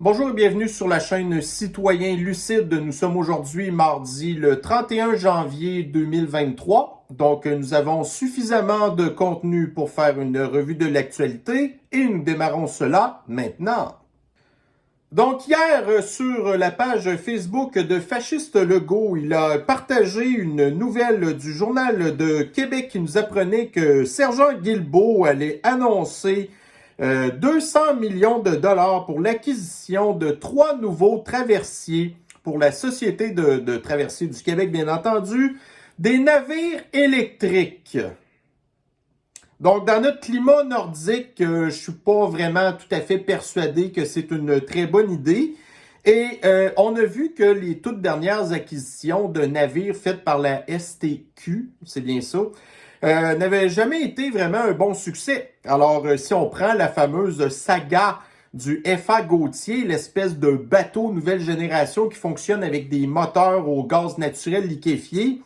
Bonjour et bienvenue sur la chaîne Citoyen Lucide. Nous sommes aujourd'hui mardi le 31 janvier 2023. Donc, nous avons suffisamment de contenu pour faire une revue de l'actualité et nous démarrons cela maintenant. Donc, hier, sur la page Facebook de Fasciste Legault, il a partagé une nouvelle du Journal de Québec qui nous apprenait que Sergent Guilbeault allait annoncer 200 millions de dollars pour l'acquisition de 3 nouveaux traversiers pour la Société de traversiers du Québec, bien entendu, des navires électriques. Donc, dans notre climat nordique, je suis pas vraiment tout à fait persuadé que c'est une très bonne idée. Et on a vu que les toutes dernières acquisitions de navires faites par la STQ, c'est bien ça, n'avait jamais été vraiment un bon succès. Alors, si on prend la fameuse saga du FA Gauthier, l'espèce de bateau nouvelle génération qui fonctionne avec des moteurs au gaz naturel liquéfié,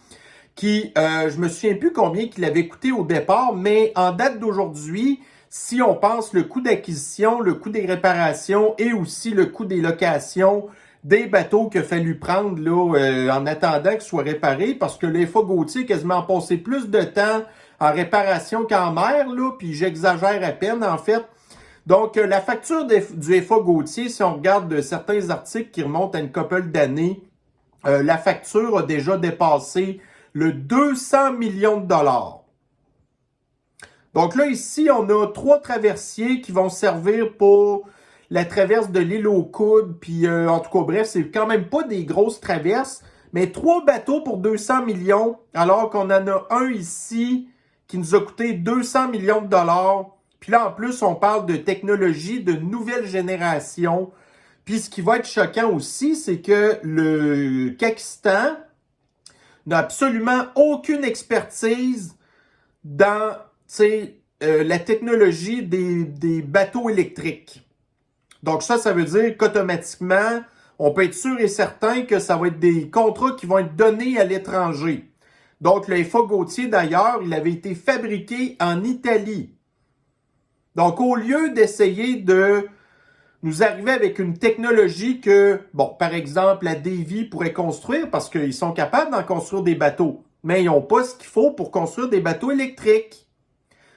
qui, je me souviens plus combien qu'il avait coûté au départ, mais en date d'aujourd'hui, si on pense le coût d'acquisition, le coût des réparations et aussi le coût des locations des bateaux qu'il a fallu prendre là, en attendant qu'ils soient réparés, parce que l'FA Gauthier a quasiment passé plus de temps en réparation qu'en mer, là, puis j'exagère à peine en fait. Donc, la facture du FA Gauthier, si on regarde certains articles qui remontent à une couple d'années, la facture a déjà dépassé le 200 millions de dollars. Donc là, ici, on a 3 traversiers qui vont servir pour la traverse de l'île aux Coudes, puis en tout cas, bref, c'est quand même pas des grosses traverses, mais 3 bateaux pour 200 millions, alors qu'on en a un ici qui nous a coûté 200 millions de dollars. Puis là, en plus, on parle de technologie de nouvelle génération. Puis ce qui va être choquant aussi, c'est que le Kakistan n'a absolument aucune expertise dans la technologie des bateaux électriques. Donc ça veut dire qu'automatiquement, on peut être sûr et certain que ça va être des contrats qui vont être donnés à l'étranger. Donc le FA Gauthier, d'ailleurs, il avait été fabriqué en Italie. Donc au lieu d'essayer de nous arriver avec une technologie que, bon, par exemple, la Davy pourrait construire parce qu'ils sont capables d'en construire des bateaux, mais ils n'ont pas ce qu'il faut pour construire des bateaux électriques.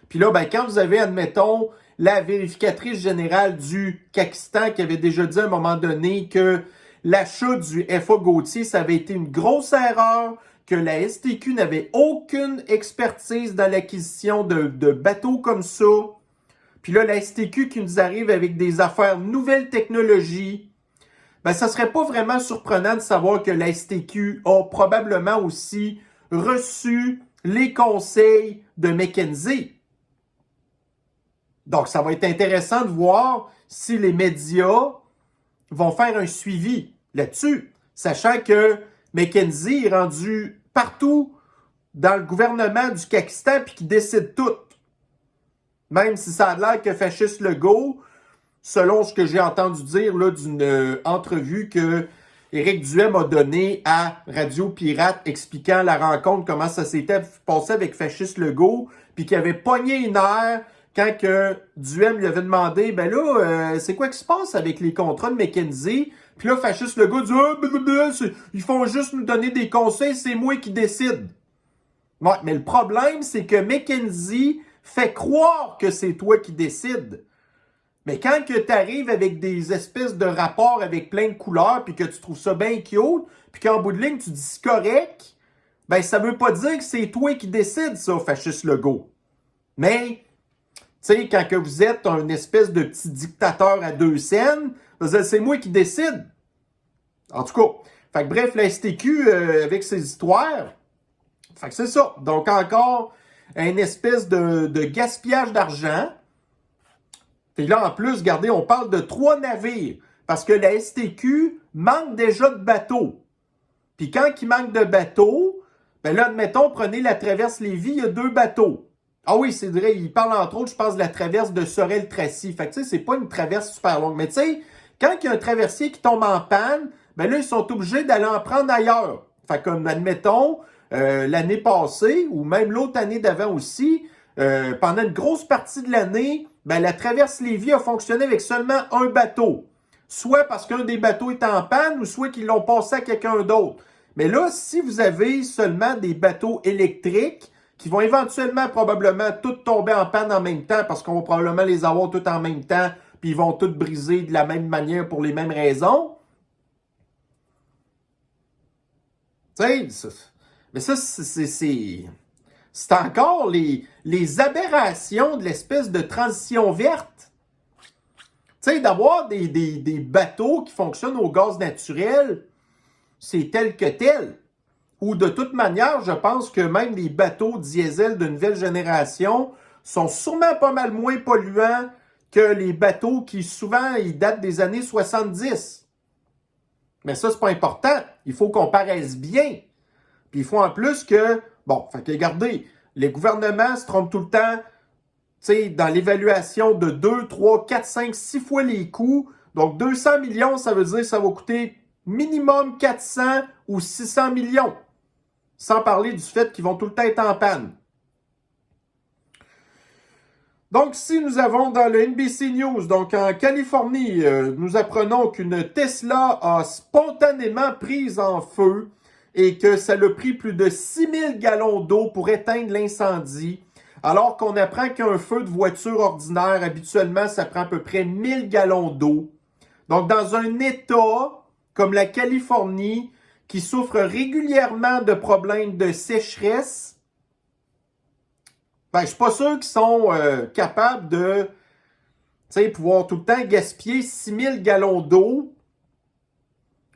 Puis là, ben, quand vous avez, admettons, la vérificatrice générale du Kakistan qui avait déjà dit à un moment donné que l'achat du FA Gauthier, ça avait été une grosse erreur, que la STQ n'avait aucune expertise dans l'acquisition de bateaux comme ça. Puis là, la STQ qui nous arrive avec des affaires nouvelles technologies, ben ça serait pas vraiment surprenant de savoir que la STQ a probablement aussi reçu les conseils de McKinsey. Donc, ça va être intéressant de voir si les médias vont faire un suivi là-dessus, sachant que McKinsey est rendu partout dans le gouvernement du Kakistan puis qui décide tout. Même si ça a l'air que Fasciste Legault, selon ce que j'ai entendu dire là d'une entrevue que Éric Duhem a donnée à Radio Pirate expliquant la rencontre, comment ça s'était passé avec Fasciste Legault, puis qu'il avait pogné une heure quand que Duhem lui avait demandé, ben là, c'est quoi qui se passe avec les contrats de McKinsey? Puis là, Fasciste Legault dit, ils font juste nous donner des conseils, c'est moi qui décide. Ouais, mais le problème, c'est que McKinsey fait croire que c'est toi qui décides. Mais quand que tu arrives avec des espèces de rapports avec plein de couleurs, puis que tu trouves ça bien cute, puis qu'en bout de ligne, tu dis c'est correct, ben ça veut pas dire que c'est toi qui décides ça, Fasciste Legault. Mais, tu sais, quand que vous êtes un espèce de petit dictateur à 2 scènes, c'est moi qui décide. En tout cas, fait que bref, la STQ avec ses histoires, fait que c'est ça. Donc encore une espèce de gaspillage d'argent. Et là, en plus, regardez, on parle de 3 navires. Parce que la STQ manque déjà de bateaux. Puis quand il manque de bateaux, ben là, admettons, prenez la traverse Lévis, il y a 2 bateaux. Ah oui, c'est vrai, il parle entre autres, je pense, de la traverse de Sorel-Tracy. Fait que tu sais, c'est pas une traverse super longue. Mais tu sais, quand il y a un traversier qui tombe en panne, ben là, ils sont obligés d'aller en prendre ailleurs. Fait que, admettons, l'année passée, ou même l'autre année d'avant aussi, pendant une grosse partie de l'année, ben, la traverse Lévis a fonctionné avec seulement un bateau. soit parce qu'un des bateaux est en panne ou soit qu'ils l'ont passé à quelqu'un d'autre. Mais là, si vous avez seulement des bateaux électriques qui vont éventuellement probablement tous tomber en panne en même temps parce qu'on va probablement les avoir tous en même temps puis ils vont tous briser de la même manière pour les mêmes raisons. Tu sais, mais ça, c'est encore les aberrations de l'espèce de transition verte. Tu sais, d'avoir des bateaux qui fonctionnent au gaz naturel, c'est tel que tel. Ou de toute manière, je pense que même les bateaux diesel de nouvelle génération sont sûrement pas mal moins polluants que les bateaux qui souvent ils datent des années 70. Mais ça, c'est pas important. Il faut qu'on paraisse bien. Puis il faut en plus que, bon, fait que regardez, les gouvernements se trompent tout le temps, tu sais, dans l'évaluation de 2, 3, 4, 5, 6 fois les coûts. Donc 200 millions, ça veut dire que ça va coûter minimum 400 ou 600 millions. Sans parler du fait qu'ils vont tout le temps être en panne. Donc, si nous avons dans le NBC News, donc en Californie, nous apprenons qu'une Tesla a spontanément pris en feu et que ça l'a pris plus de 6000 gallons d'eau pour éteindre l'incendie, alors qu'on apprend qu'un feu de voiture ordinaire, habituellement, ça prend à peu près 1000 gallons d'eau. Donc, dans un État comme la Californie, qui souffre régulièrement de problèmes de sécheresse, ben, je suis pas sûr qu'ils sont capables de pouvoir tout le temps gaspiller 6000 gallons d'eau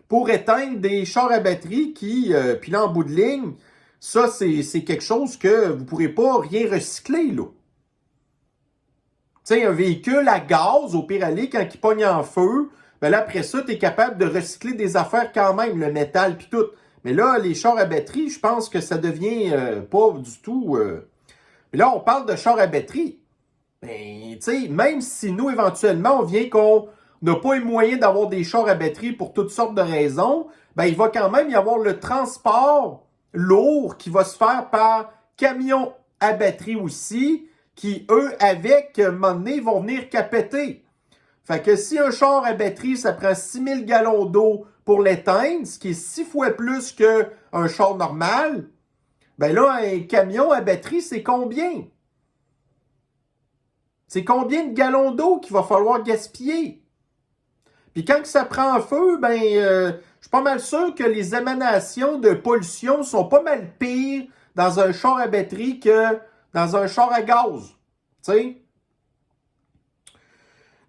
pour éteindre des chars à batterie qui, puis là, en bout de ligne, ça, c'est quelque chose que vous ne pourrez pas rien recycler, là. Tu sais, un véhicule à gaz, au pire aller, quand il pogne en feu, ben là, après ça, tu es capable de recycler des affaires quand même, le métal puis tout. Mais là, les chars à batterie, je pense que ça devient pas du tout... Mais là, on parle de chars à batterie. Ben, tu sais, même si nous, éventuellement, on vient qu'on n'a pas les moyens d'avoir des chars à batterie pour toutes sortes de raisons, ben, il va quand même y avoir le transport lourd qui va se faire par camions à batterie aussi, qui, eux, avec, à un moment donné, vont venir capeter. Fait que si un char à batterie, ça prend 6000 gallons d'eau pour l'éteindre, ce qui est 6 fois plus qu'un char normal, ben là, un camion à batterie, c'est combien? C'est combien de gallons d'eau qu'il va falloir gaspiller? Puis quand ça prend feu, ben, je suis pas mal sûr que les émanations de pollution sont pas mal pires dans un char à batterie que dans un char à gaz. Tu sais?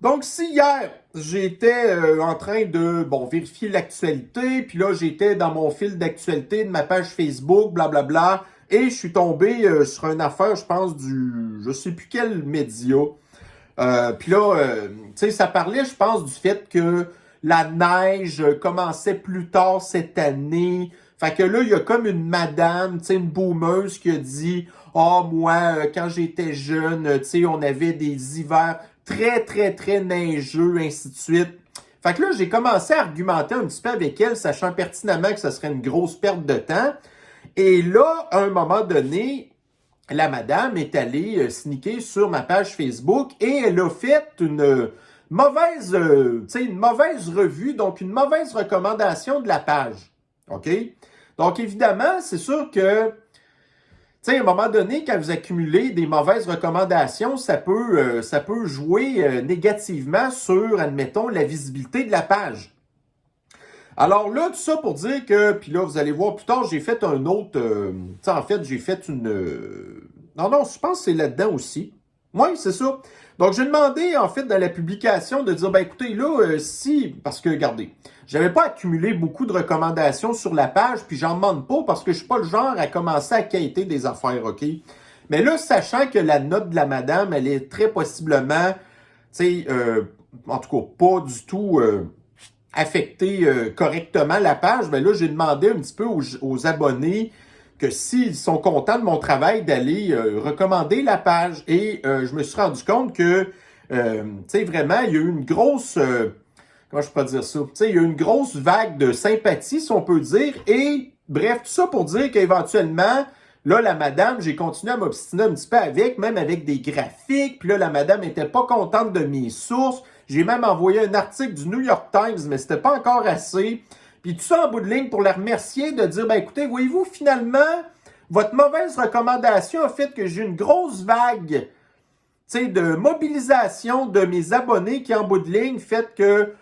Donc, si hier, j'étais en train de vérifier l'actualité, puis là, j'étais dans mon fil d'actualité de ma page Facebook, blablabla, et je suis tombé sur une affaire, je pense, je sais plus quel média. Puis là, tu sais, ça parlait, je pense, du fait que la neige commençait plus tard cette année. Fait que là, il y a comme une madame, tu sais, une boomeuse qui a dit « Ah, moi, quand j'étais jeune, tu sais, on avait des hivers très, très, très neigeux, ainsi de suite. » Fait que là, j'ai commencé à argumenter un petit peu avec elle, sachant pertinemment que ça serait une grosse perte de temps. Et là, à un moment donné, la madame est allée sneaker sur ma page Facebook et elle a fait une mauvaise revue, donc une mauvaise recommandation de la page. OK? Donc, évidemment, c'est sûr que, tu sais, à un moment donné, quand vous accumulez des mauvaises recommandations, ça peut jouer négativement sur, admettons, la visibilité de la page. Alors là, tout ça pour dire que, puis là, vous allez voir plus tard, j'ai fait un autre, tu sais, en fait, j'ai fait une... non, je pense que c'est là-dedans aussi. Oui, c'est ça. Donc, j'ai demandé, en fait, dans la publication, de dire, ben écoutez, là, parce que, regardez, j'avais pas accumulé beaucoup de recommandations sur la page, puis j'en demande pas parce que je suis pas le genre à commencer à quêter des affaires, OK? Mais là, sachant que la note de la madame, elle est très possiblement, tu sais, en tout cas, pas du tout affecter correctement la page, ben là, j'ai demandé un petit peu aux abonnés que s'ils sont contents de mon travail, d'aller recommander la page. Et je me suis rendu compte que, tu sais, vraiment, il y a eu une grosse... comment je peux dire ça? Tu sais, il y a eu une grosse vague de sympathie, si on peut dire. Et, bref, tout ça pour dire qu'éventuellement, Là, la madame, j'ai continué à m'obstiner un petit peu avec, même avec des graphiques. Puis là, la madame était pas contente de mes sources. J'ai même envoyé un article du New York Times, mais c'était pas encore assez. Puis tout ça en bout de ligne pour la remercier, de dire, ben écoutez, voyez-vous, finalement, votre mauvaise recommandation a fait que j'ai une grosse vague, de mobilisation de mes abonnés qui, en bout de ligne, fait que,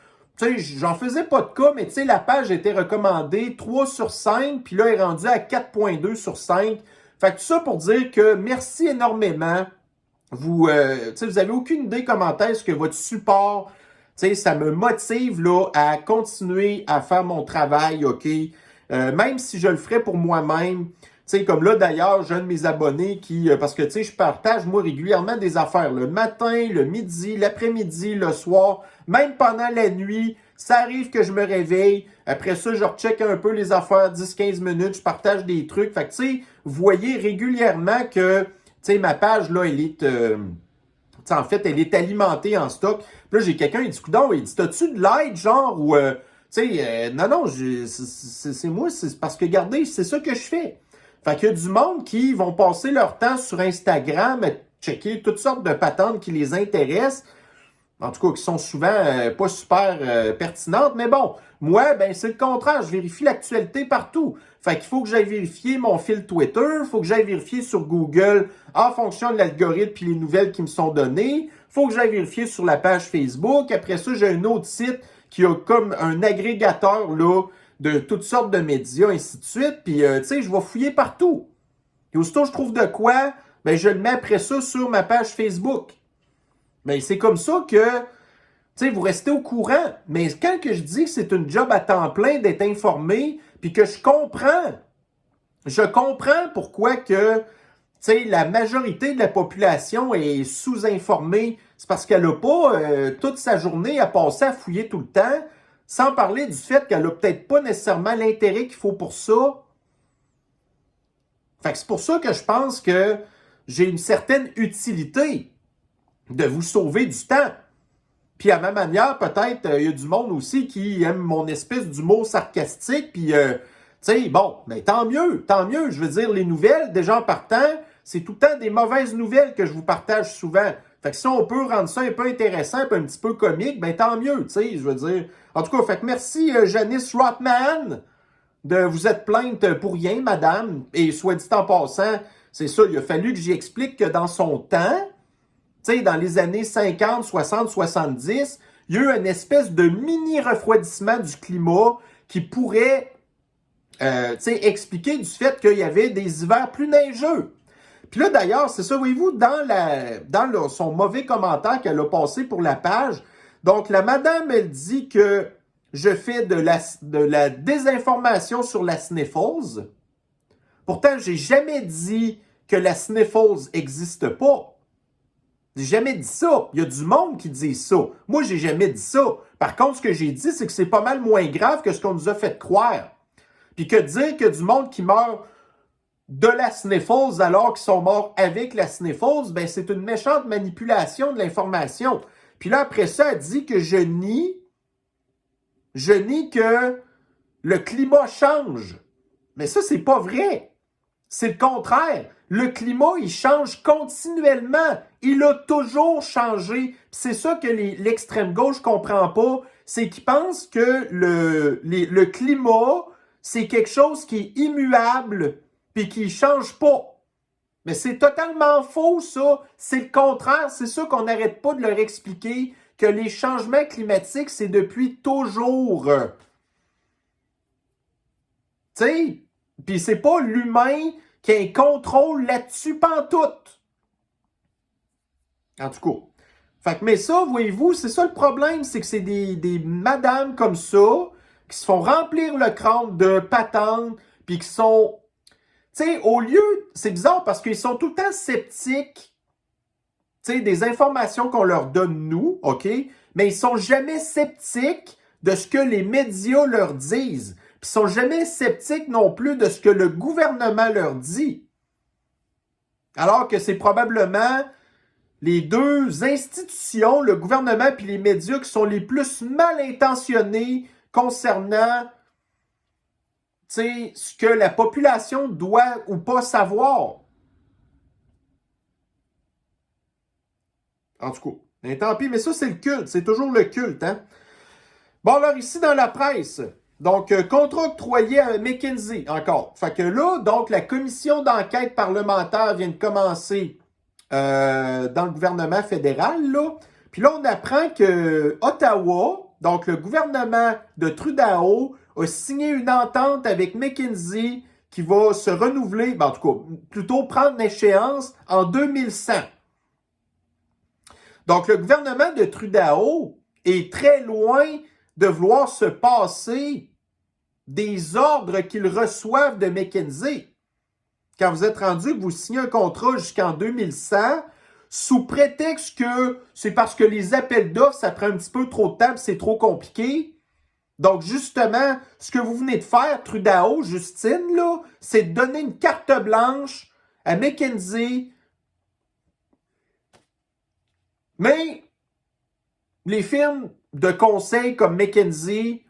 j'en faisais pas de cas, mais la page a été recommandée 3 sur 5, puis là, elle est rendue à 4,2 sur 5. Fait que tout ça pour dire que merci énormément. Vous avez aucune idée comment est-ce que votre support, ça me motive là, à continuer à faire mon travail, OK? Même si je le ferais pour moi-même. Comme là, d'ailleurs, j'ai un de mes abonnés qui... parce que, je partage, moi, régulièrement des affaires. Le matin, le midi, l'après-midi, le soir, même pendant la nuit. Ça arrive que je me réveille. Après ça, je recheck un peu les affaires, 10-15 minutes. Je partage des trucs. Fait que, vous voyez régulièrement que, ma page, là, elle est... en fait, elle est alimentée en stock. Puis là, j'ai quelqu'un, il dit, coudonc, il dit, t'as-tu de l'aide, genre, ou... non, c'est moi, c'est parce que, regardez, c'est ça que je fais. Fait qu'il y a du monde qui vont passer leur temps sur Instagram à checker toutes sortes de patentes qui les intéressent. En tout cas, qui sont souvent pas super pertinentes. Mais bon, moi, ben c'est le contraire. Je vérifie l'actualité partout. Fait qu'il faut que j'aille vérifier mon fil Twitter. Il faut que j'aille vérifier sur Google en fonction de l'algorithme et les nouvelles qui me sont données. Il faut que j'aille vérifier sur la page Facebook. Après ça, j'ai un autre site qui a comme un agrégateur là, de toutes sortes de médias, ainsi de suite. Puis, je vais fouiller partout. Et aussitôt je trouve de quoi, ben je le mets après ça sur ma page Facebook. Ben, c'est comme ça que, vous restez au courant. Mais quand que je dis que c'est une job à temps plein d'être informé, puis que je comprends pourquoi que, la majorité de la population est sous-informée. C'est parce qu'elle n'a pas toute sa journée à passer à fouiller tout le temps, sans parler du fait qu'elle n'a peut-être pas nécessairement l'intérêt qu'il faut pour ça. Fait que c'est pour ça que je pense que j'ai une certaine utilité de vous sauver du temps. Puis à ma manière, peut-être, il y a du monde aussi qui aime mon espèce d'humour sarcastique. Puis, bon, mais tant mieux. Je veux dire, les nouvelles, déjà en partant, c'est tout le temps des mauvaises nouvelles que je vous partage souvent. Fait que si on peut rendre ça un peu intéressant, un petit peu comique, ben tant mieux, je veux dire. En tout cas, fait que merci Janice Rothman de vous être plainte pour rien, madame. Et soit dit en passant, c'est ça, il a fallu que j'y explique que dans son temps, dans les années 50, 60, 70, il y a eu une espèce de mini-refroidissement du climat qui pourrait expliquer du fait qu'il y avait des hivers plus neigeux. Puis là, d'ailleurs, c'est ça, voyez-vous, dans son mauvais commentaire qu'elle a passé pour la page, donc la madame, elle dit que je fais de la désinformation sur la sniffles. Pourtant, j'ai jamais dit que la sniffles n'existe pas. J'ai jamais dit ça. Il y a du monde qui dit ça. Moi, j'ai jamais dit ça. Par contre, ce que j'ai dit, c'est que c'est pas mal moins grave que ce qu'on nous a fait croire. Puis que dire que du monde qui meurt de la sniffles alors qu'ils sont morts avec la sniffles, ben c'est une méchante manipulation de l'information. Puis là, après ça, elle dit que je nie que le climat change. Mais ça, c'est pas vrai. C'est le contraire. Le climat, il change continuellement. Il a toujours changé. C'est ça que l'extrême gauche comprend pas. C'est qu'ils pensent que le climat, c'est quelque chose qui est immuable puis qui ne change pas. Mais c'est totalement faux, ça. C'est le contraire. C'est ça qu'on n'arrête pas de leur expliquer, que les changements climatiques, c'est depuis toujours. Tu sais, puis c'est pas l'humain qui a un contrôle là-dessus pantoute. En tout cas. Fait que, mais ça, voyez-vous, c'est ça le problème, c'est que c'est des madames comme ça qui se font remplir le crâne de patentes, puis qui sont, tu sais, au lieu, c'est bizarre parce qu'ils sont tout le temps sceptiques, tu sais, des informations qu'on leur donne nous, OK, mais ils sont jamais sceptiques de ce que les médias leur disent. Puis ils sont jamais sceptiques non plus de ce que le gouvernement leur dit. Alors que c'est probablement les deux institutions, le gouvernement puis les médias, qui sont les plus mal intentionnés concernant sais, ce que la population doit ou pas savoir. En tout cas, mais tant pis, mais ça, c'est le culte. C'est toujours le culte, hein? Bon, alors ici, dans la presse, donc, contrat octroyé à McKinsey, encore. Fait que là, donc, la commission d'enquête parlementaire vient de commencer dans le gouvernement fédéral, là. Puis là, on apprend que Ottawa, donc le gouvernement de Trudeau, a signé une entente avec McKinsey qui va se renouveler, ben, en tout cas, plutôt prendre échéance en 2100. Donc, le gouvernement de Trudeau est très loin de vouloir se passer des ordres qu'ils reçoivent de McKinsey. Quand vous êtes rendu que vous signez un contrat jusqu'en 2100, sous prétexte que c'est parce que les appels d'offres, ça prend un petit peu trop de temps, c'est trop compliqué. Donc, justement, ce que vous venez de faire, Trudeau, Justine, là, c'est de donner une carte blanche à McKinsey. Mais les firmes de conseil comme McKinsey,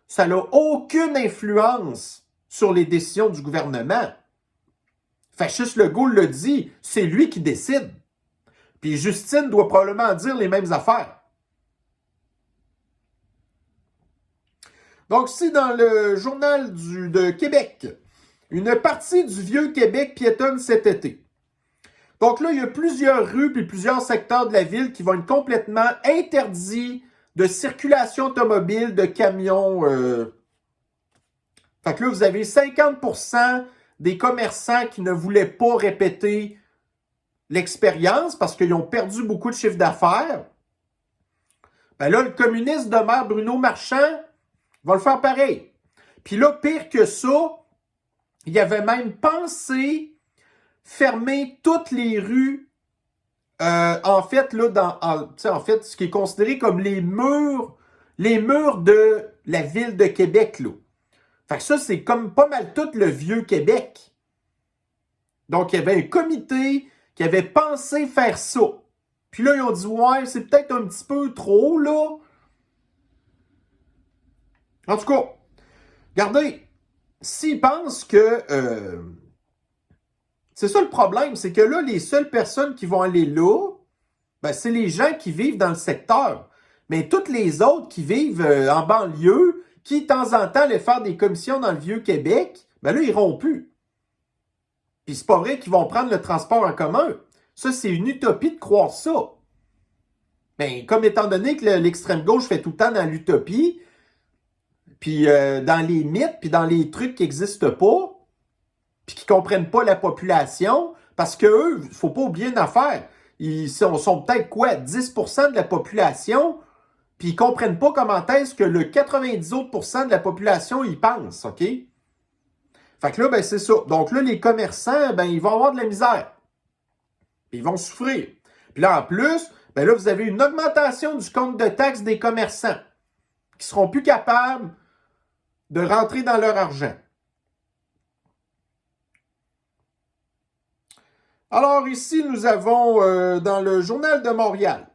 ça n'a aucune influence sur les décisions du gouvernement. Fasciste Legault le dit, c'est lui qui décide. Puis Justine doit probablement dire les mêmes affaires. Donc, ici, dans le journal de Québec, une partie du vieux Québec piétonne cet été. Donc là, il y a plusieurs rues puis plusieurs secteurs de la ville qui vont être complètement interdits de circulation automobile, de camions. Fait que là, vous avez 50% des commerçants qui ne voulaient pas répéter l'expérience parce qu'ils ont perdu beaucoup de chiffre d'affaires. Ben là, le communiste de maire Bruno Marchand va le faire pareil. Puis là, pire que ça, il avait même pensé fermer toutes les rues, en fait, là, en fait, ce qui est considéré comme les murs de la ville de Québec, là. Fait que ça, c'est comme pas mal tout le vieux Québec. Donc, il y avait un comité qui avait pensé faire ça. Puis là, ils ont dit, ouais, c'est peut-être un petit peu trop, là. En tout cas, regardez, s'ils pensent que... c'est ça le problème, c'est que là, les seules personnes qui vont aller là, ben, c'est les gens qui vivent dans le secteur. Mais toutes les autres qui vivent en banlieue, qui de temps en temps allaient faire des commissions dans le Vieux-Québec, ben là, ils iront plus. Puis c'est pas vrai qu'ils vont prendre le transport en commun. Ça, c'est une utopie de croire ça. Mais comme étant donné que l'extrême gauche fait tout le temps dans l'utopie, puis dans les mythes, puis dans les trucs qui n'existent pas, puis qui ne comprennent pas la population, parce qu'eux, il ne faut pas oublier une affaire. Ils sont peut-être quoi, 10% de la population, puis ils ne comprennent pas comment est-ce que le 90 autres % de la population y pense, OK? Fait que là, ben c'est ça. Donc là, les commerçants, ben ils vont avoir de la misère. Puis ils vont souffrir. Puis là, en plus, ben là, vous avez une augmentation du compte de taxes des commerçants qui seront plus capables de rentrer dans leur argent. Alors ici, nous avons dans le Journal de Montréal,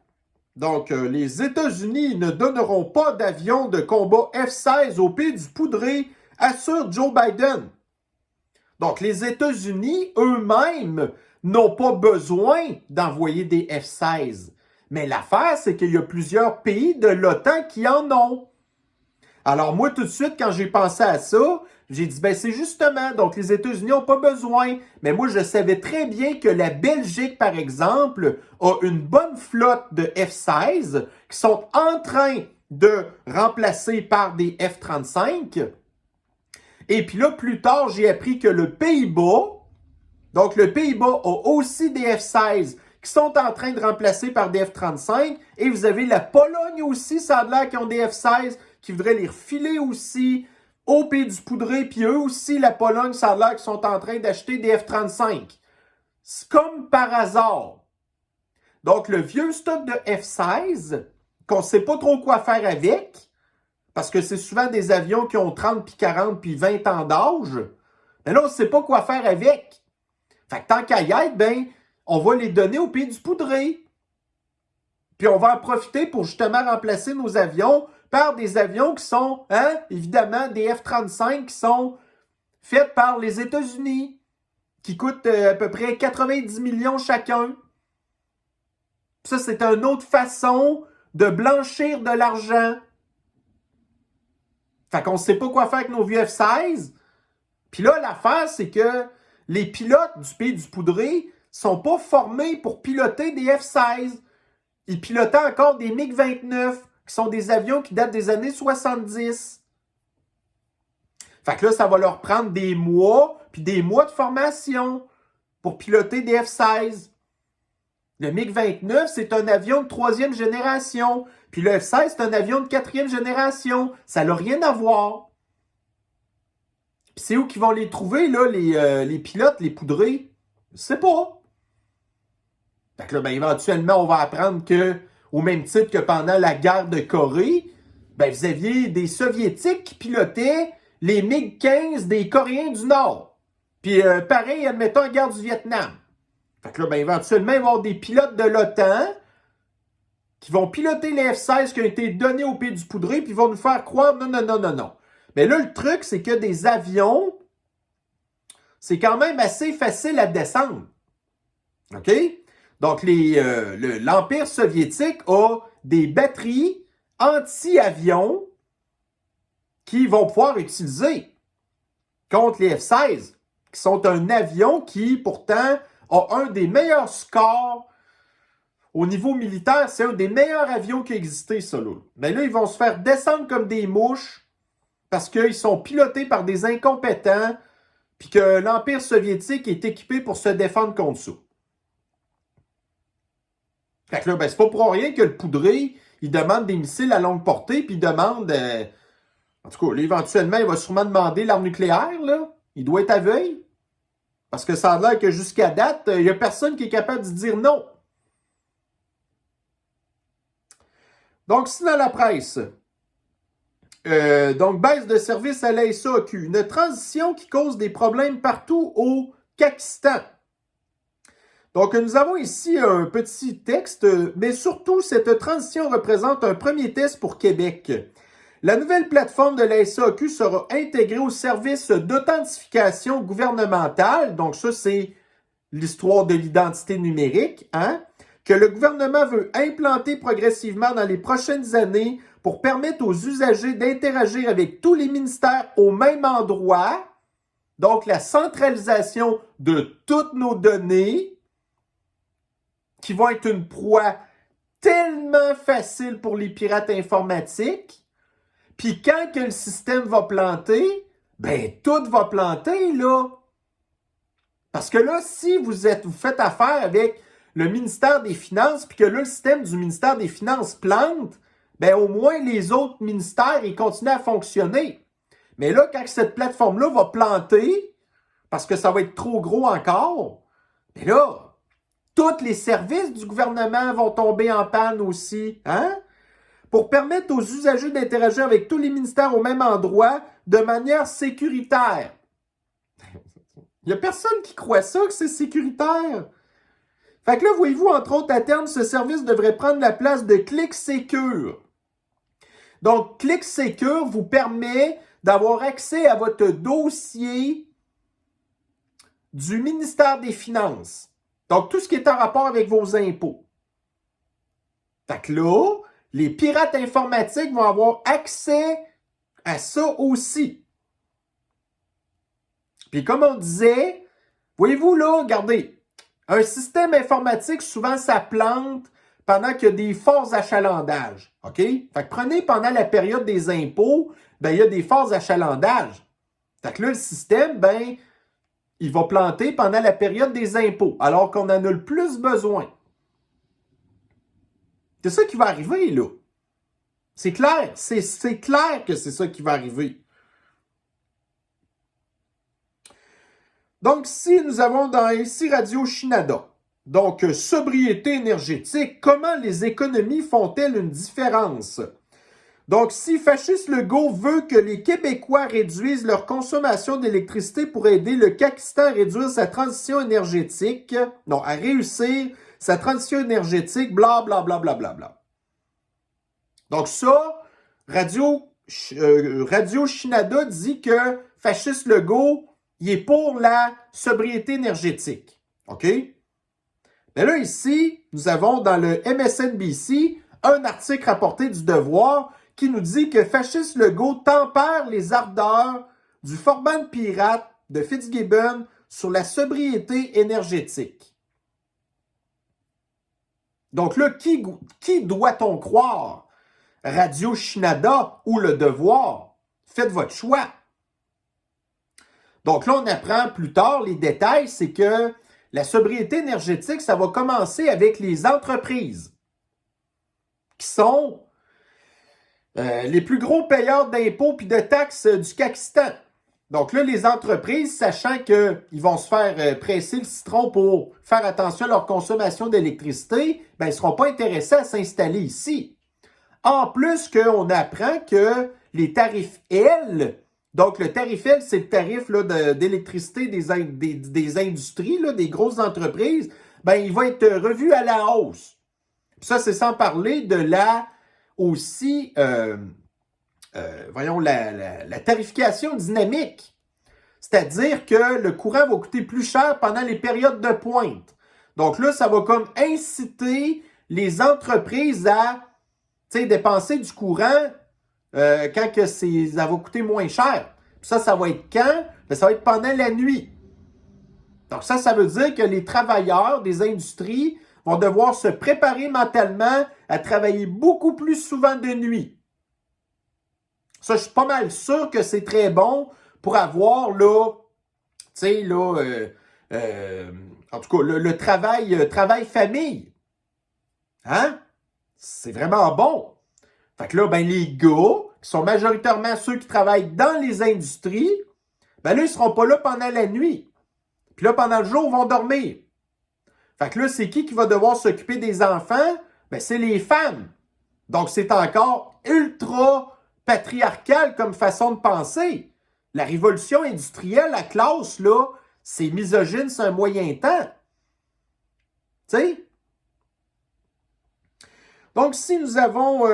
donc les États-Unis ne donneront pas d'avions de combat F-16 au pays du poudré, assure Joe Biden. Donc les États-Unis eux-mêmes n'ont pas besoin d'envoyer des F-16. Mais l'affaire, c'est qu'il y a plusieurs pays de l'OTAN qui en ont. Alors moi, tout de suite, quand j'ai pensé à ça, j'ai dit, ben c'est justement, donc les États-Unis n'ont pas besoin. Mais moi, je savais très bien que la Belgique, par exemple, a une bonne flotte de F-16 qui sont en train de remplacer par des F-35. Et puis là, plus tard, j'ai appris que le Pays-Bas, donc le Pays-Bas a aussi des F-16 qui sont en train de remplacer par des F-35. Et vous avez la Pologne aussi, ça a l'air qui ont des F-16 qui voudraient les refiler aussi au pays du poudré. Puis eux aussi, la Pologne, ça a l'air qu'ils sont en train d'acheter des F-35. C'est comme par hasard. Donc, le vieux stock de F-16, qu'on ne sait pas trop quoi faire avec, parce que c'est souvent des avions qui ont 30, puis 40, puis 20 ans d'âge, mais là, on ne sait pas quoi faire avec. Fait que tant qu'à y être, ben, on va les donner au pays du poudré. Puis on va en profiter pour justement remplacer nos avions, par des avions qui sont, évidemment, des F-35 qui sont faits par les États-Unis, qui coûtent à peu près 90 millions chacun. Ça, c'est une autre façon de blanchir de l'argent. Fait qu'on ne sait pas quoi faire avec nos vieux F-16. Puis là, l'affaire, c'est que les pilotes du pays du Poudré sont pas formés pour piloter des F-16. Ils pilotaient encore des MiG-29, qui sont des avions qui datent des années 70. Fait que là, ça va leur prendre des mois, puis des mois de formation pour piloter des F-16. Le MiG-29, c'est un avion de 3e génération. Puis le F-16, c'est un avion de 4e génération. Ça n'a rien à voir. Puis c'est où qu'ils vont les trouver, là, les pilotes, les poudrés? Je sais pas. Fait que là, ben, éventuellement, on va apprendre que, au même titre que pendant la guerre de Corée, ben, vous aviez des Soviétiques qui pilotaient les MiG-15 des Coréens du Nord. Puis pareil, admettons, la guerre du Vietnam. Fait que là, ben, éventuellement, il va y avoir des pilotes de l'OTAN qui vont piloter les F-16 qui ont été donnés au pays du Poudré, puis ils vont nous faire croire non. Mais là, le truc, c'est que des avions, c'est quand même assez facile à descendre. OK? Donc, l'Empire soviétique a des batteries anti-avions qui vont pouvoir utiliser contre les F-16, qui sont un avion qui, pourtant, a un des meilleurs scores au niveau militaire. C'est un des meilleurs avions qui a existé, ça, là. Mais là, ils vont se faire descendre comme des mouches parce qu'ils sont pilotés par des incompétents puis que l'Empire soviétique est équipé pour se défendre contre ça. Fait que là, ben, c'est pas pour rien que le Poudré, il demande des missiles à longue portée, puis il demande... en tout cas, là, éventuellement, il va sûrement demander l'arme nucléaire, là. Il doit être à veille. Parce que ça a l'air que jusqu'à date, il n'y a personne qui est capable de dire non. Donc, c'est dans la presse. Donc, baisse de service à la SAQ. Une transition qui cause des problèmes partout au Pakistan. Donc, nous avons ici un petit texte, mais surtout, cette transition représente un premier test pour Québec. La nouvelle plateforme de la SAQ sera intégrée au service d'authentification gouvernementale. Donc, ça, c'est l'histoire de l'identité numérique, que le gouvernement veut implanter progressivement dans les prochaines années pour permettre aux usagers d'interagir avec tous les ministères au même endroit. Donc, la centralisation de toutes nos données qui vont être une proie tellement facile pour les pirates informatiques. Puis quand que le système va planter, ben tout va planter, là. Parce que là, si vous faites affaire avec le ministère des Finances, puis que là, le système du ministère des Finances plante, ben au moins les autres ministères, ils continuent à fonctionner. Mais là, quand cette plateforme-là va planter, parce que ça va être trop gros encore, ben là, tous les services du gouvernement vont tomber en panne aussi, pour permettre aux usagers d'interagir avec tous les ministères au même endroit de manière sécuritaire. Il n'y a personne qui croit ça, que c'est sécuritaire. Fait que là, voyez-vous, entre autres, à terme, ce service devrait prendre la place de ClickSecure. Donc, ClickSecure vous permet d'avoir accès à votre dossier du ministère des Finances. Donc, tout ce qui est en rapport avec vos impôts. Fait que là, les pirates informatiques vont avoir accès à ça aussi. Puis comme on disait, voyez-vous là, regardez, un système informatique, souvent, ça plante pendant qu'il y a des forts achalandages. OK? Fait que prenez pendant la période des impôts, ben il y a des forts achalandages. Fait que là, le système, ben, il va planter pendant la période des impôts, alors qu'on en a le plus besoin. C'est ça qui va arriver, là. C'est clair. C'est clair que c'est ça qui va arriver. Donc, si nous avons dans ici Radio-Canada, donc sobriété énergétique, comment les économies font-elles une différence? Donc, si Fasciste Legault veut que les Québécois réduisent leur consommation d'électricité pour aider le Pakistan à réduire sa transition énergétique, non, à réussir sa transition énergétique, bla, bla, bla, bla, bla, bla. Donc ça, Radio Shinada dit que Fasciste Legault, il est pour la sobriété énergétique. OK? Mais là, ici, nous avons dans le MSNBC un article rapporté du Devoir qui nous dit que Fasciste Legault tempère les ardeurs du Foreman pirate de Fitzgibbon sur la sobriété énergétique. Donc là, qui doit-on croire? Radio Shinada ou Le Devoir? Faites votre choix. Donc là, on apprend plus tard les détails, c'est que la sobriété énergétique, ça va commencer avec les entreprises qui sont les plus gros payeurs d'impôts puis de taxes du Pakistan. Donc là, les entreprises, sachant qu'ils vont se faire presser le citron pour faire attention à leur consommation d'électricité, ben, ils ne seront pas intéressés à s'installer ici. En plus qu'on apprend que les tarifs L, donc le tarif L, c'est le tarif d'électricité des industries, là, des grosses entreprises, ben, il va être revu à la hausse. Ça, c'est sans parler de la tarification dynamique. C'est-à-dire que le courant va coûter plus cher pendant les périodes de pointe. Donc là, ça va comme inciter les entreprises à dépenser du courant quand que ça va coûter moins cher. Puis ça va être quand? Bien, ça va être pendant la nuit. Donc ça veut dire que les travailleurs des industries vont devoir se préparer mentalement à travailler beaucoup plus souvent de nuit. Ça, je suis pas mal sûr que c'est très bon pour avoir, en tout cas, le travail famille. Hein? C'est vraiment bon. Fait que là, ben, les gars, qui sont majoritairement ceux qui travaillent dans les industries, ben là, ils seront pas là pendant la nuit. Puis là, pendant le jour, ils vont dormir. Fait que là, c'est qui va devoir s'occuper des enfants? Ben, c'est les femmes. Donc, c'est encore ultra patriarcal comme façon de penser. La révolution industrielle, la classe, là, c'est misogyne, c'est un moyen temps. Tu sais? Donc, si nous avons...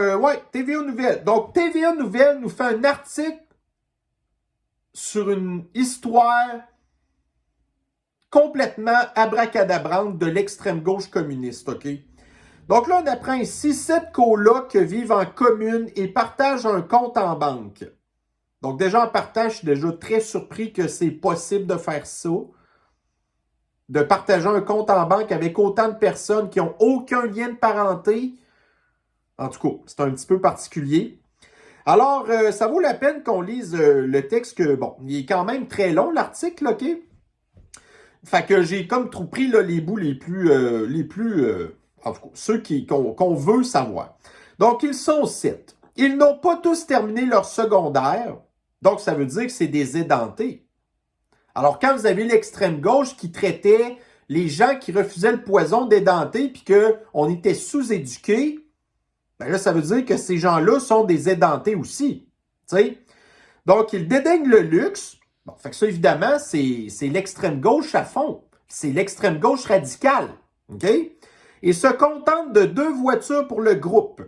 TVA Nouvelles. Donc, TVA Nouvelles nous fait un article sur une histoire complètement abracadabrante de l'extrême gauche communiste, OK? Donc là, on apprend ici 7 colocs vivent en commune et partagent un compte en banque. Donc déjà, en partant, je suis déjà très surpris que c'est possible de faire ça. De partager un compte en banque avec autant de personnes qui n'ont aucun lien de parenté. En tout cas, c'est un petit peu particulier. Alors, ça vaut la peine qu'on lise le texte que, bon, il est quand même très long, l'article, OK? Fait que j'ai comme trop pris là, les bouts les plus en tout cas, ceux qu'on veut savoir. Donc, ils sont 7. Ils n'ont pas tous terminé leur secondaire. Donc, ça veut dire que c'est des édentés. Alors, quand vous avez l'extrême gauche qui traitait les gens qui refusaient le poison d'édentés puis qu'on était sous-éduqués, ben là, ça veut dire que ces gens-là sont des édentés aussi. T'sais? Donc, ils dédaignent le luxe. Bon, fait que ça, évidemment, c'est l'extrême gauche à fond. C'est l'extrême gauche radicale. OK? Et se contentent de 2 voitures pour le groupe.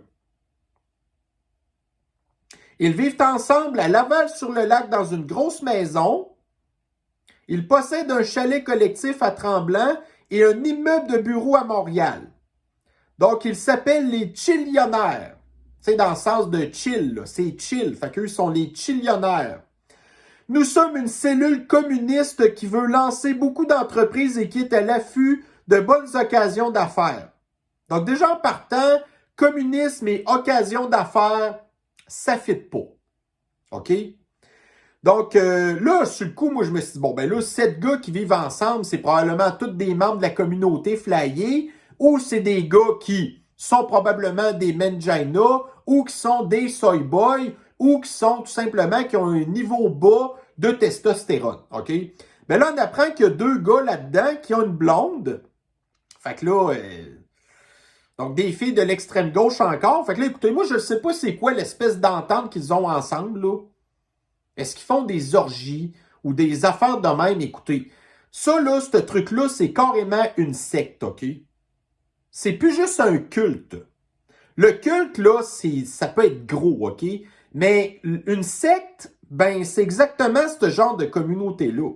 Ils vivent ensemble à Laval-sur-le-Lac dans une grosse maison. Ils possèdent un chalet collectif à Tremblant et un immeuble de bureau à Montréal. Donc, ils s'appellent les chillionnaires. C'est dans le sens de chill, c'est chill. Fait qu'eux sont les chillionnaires. Nous sommes une cellule communiste qui veut lancer beaucoup d'entreprises et qui est à l'affût de bonnes occasions d'affaires. Donc déjà en partant, communisme et occasion d'affaires, ça ne fit pas. OK? Donc là, sur le coup, moi je me suis dit, bon ben là, 7 gars qui vivent ensemble, c'est probablement tous des membres de la communauté flyée, ou c'est des gars qui sont probablement des mangina, ou qui sont des soy boys, ou qui sont tout simplement qui ont un niveau bas de testostérone. OK? Ben là, on apprend qu'il y a 2 gars là-dedans qui ont une blonde. Fait que là, donc des filles de l'extrême gauche encore. Fait que là, écoutez, moi, je ne sais pas c'est quoi l'espèce d'entente qu'ils ont ensemble, là. Est-ce qu'ils font des orgies ou des affaires de même? Écoutez, ça, là, ce truc-là, c'est carrément une secte, OK? C'est plus juste un culte. Le culte, là, ça peut être gros, OK? Mais une secte, ben, c'est exactement ce genre de communauté-là.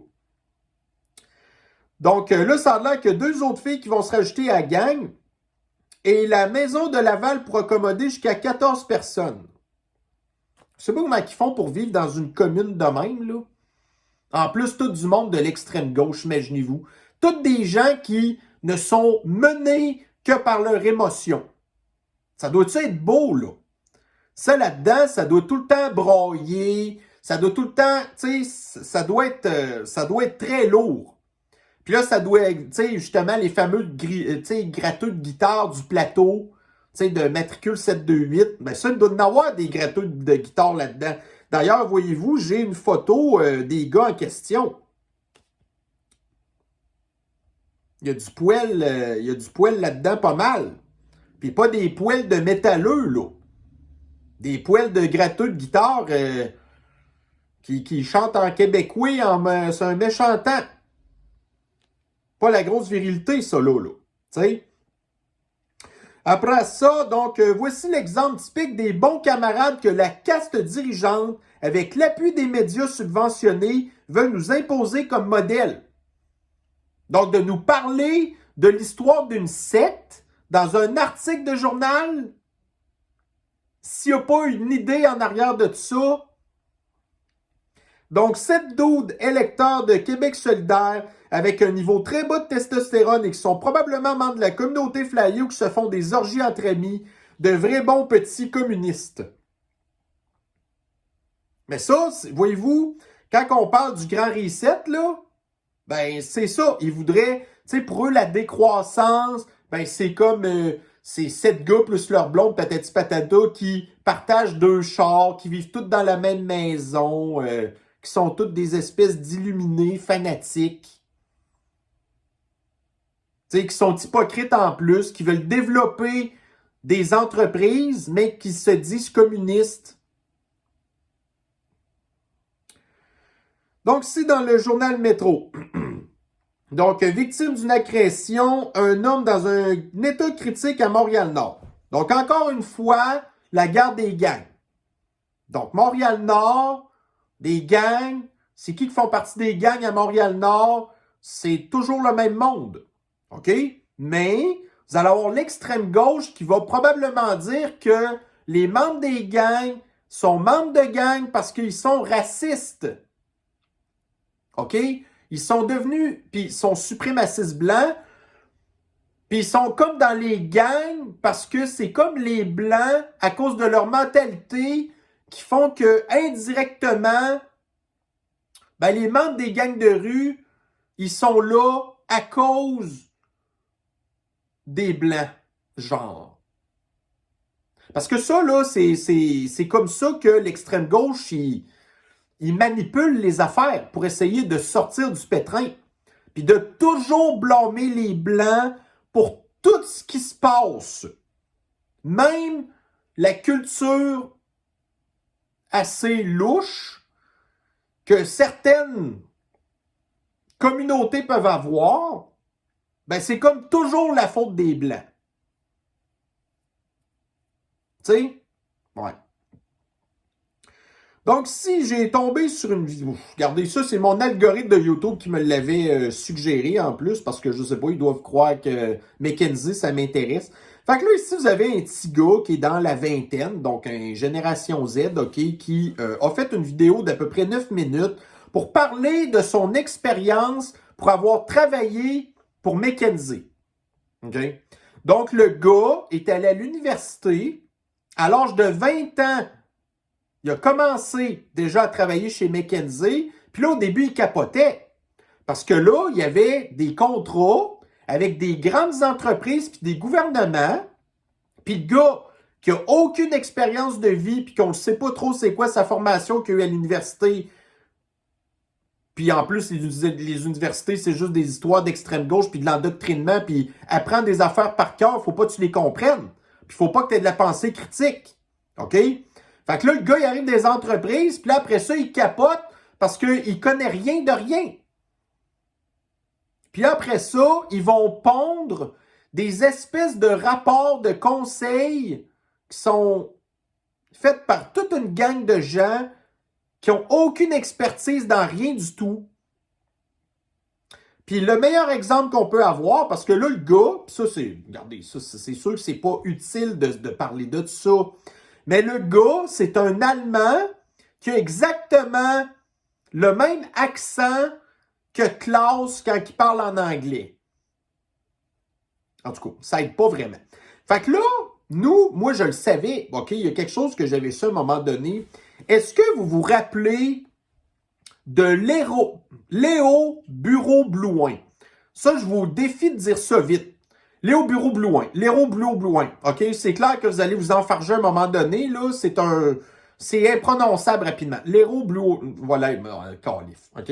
Donc là, ça a l'air qu'il y a 2 autres filles qui vont se rajouter à la gang. Et la maison de Laval pour accommoder jusqu'à 14 personnes. Je sais pas comment ils font pour vivre dans une commune de même, là. En plus, tout du monde de l'extrême gauche, imaginez-vous. Toutes des gens qui ne sont menés que par leur émotion. Ça doit-tu être beau, là? Ça, là-dedans, ça doit tout le temps broyer. Ça doit tout le temps, tu sais, ça doit être très lourd. Puis là, ça doit être, tu sais, justement, les fameux gratteux de guitare du plateau, tu sais, de matricule 728. Ben ça, il doit y en avoir des gratteux de guitare là-dedans. D'ailleurs, voyez-vous, j'ai une photo des gars en question. Il y a du poêle là-dedans pas mal. Puis pas des poêles de métalleux, là. Des poêles de gratteux de guitare qui chantent en québécois c'est un méchant temps. Pas la grosse virilité, ça, là. Tu sais? Après ça, donc, voici l'exemple typique des bons camarades que la caste dirigeante, avec l'appui des médias subventionnés, veut nous imposer comme modèle. Donc, de nous parler de l'histoire d'une secte dans un article de journal, s'il n'y a pas une idée en arrière de tout ça. Donc, 7 dudes électeurs de Québec solidaire avec un niveau très bas de testostérone et qui sont probablement membres de la communauté flyée ou qui se font des orgies entre amis, de vrais bons petits communistes. Mais ça, voyez-vous, quand on parle du grand reset, là, ben c'est ça. Ils voudraient, tu sais, pour eux, la décroissance, ben c'est comme ces 7 gars plus leur blonde, patati patata, qui partagent 2 chars, qui vivent tous dans la même maison, qui sont toutes des espèces d'illuminés fanatiques. Tu sais, qui sont hypocrites en plus, qui veulent développer des entreprises, mais qui se disent communistes. Donc, c'est dans le journal Métro. Donc, victime d'une agression, un homme dans un état critique à Montréal-Nord. Donc, encore une fois, la guerre des gangs. Donc, Montréal-Nord, des gangs. C'est qui font partie des gangs à Montréal-Nord? C'est toujours le même monde. OK? Mais vous allez avoir l'extrême gauche qui va probablement dire que les membres des gangs sont membres de gangs parce qu'ils sont racistes. OK? Ils sont devenus, puis ils sont suprémacistes blancs, puis ils sont comme dans les gangs parce que c'est comme les blancs, à cause de leur mentalité, qui font que indirectement, ben, les membres des gangs de rue, ils sont là à cause des blancs, genre. Parce que ça, là, c'est comme ça que l'extrême gauche, il manipule les affaires pour essayer de sortir du pétrin. Puis de toujours blâmer les Blancs pour tout ce qui se passe. Même la culture assez louche que certaines communautés peuvent avoir, ben c'est comme toujours la faute des Blancs. Tu sais? Ouais. Donc, si j'ai tombé sur une vidéo, regardez ça, c'est mon algorithme de YouTube qui me l'avait suggéré en plus, parce que je sais pas, ils doivent croire que McKenzie, ça m'intéresse. Fait que là, ici, vous avez un petit gars qui est dans la vingtaine, donc un Génération Z, OK, qui a fait une vidéo d'à peu près 9 minutes pour parler de son expérience pour avoir travaillé pour McKenzie. OK? Donc, le gars est allé à l'université à l'âge de 20 ans. Il a commencé déjà à travailler chez McKenzie, puis là, au début, il capotait. Parce que là, il y avait des contrats avec des grandes entreprises puis des gouvernements, puis le gars qui a aucune expérience de vie, puis qu'on ne sait pas trop c'est quoi sa formation qu'il a eu à l'université. Puis en plus, les universités, c'est juste des histoires d'extrême gauche, puis de l'endoctrinement, puis apprendre des affaires par cœur, faut pas que tu les comprennes. Puis faut pas que tu aies de la pensée critique. OK? Fait que là, le gars, il arrive des entreprises, puis là, après ça, il capote parce qu'il connaît rien de rien. Puis après ça, ils vont pondre des espèces de rapports de conseils qui sont faites par toute une gang de gens qui n'ont aucune expertise dans rien du tout. Puis le meilleur exemple qu'on peut avoir, parce que là, le gars, ça c'est, regardez, ça c'est sûr que c'est pas utile de parler de ça, mais le gars, c'est un Allemand qui a exactement le même accent que Klaus quand il parle en anglais. En tout cas, ça aide pas vraiment. Fait que là, moi je le savais, OK, il y a quelque chose que j'avais su à un moment donné. Est-ce que vous vous rappelez de Léo Bureau-Blouin? Ça, je vous défie de dire ça vite. Léo Bureau-Blouin. Léo Bureau-Blouin. OK? C'est clair que vous allez vous enfarger à un moment donné. Là, c'est imprononçable rapidement. Léo Bureau... Voilà, calife. OK?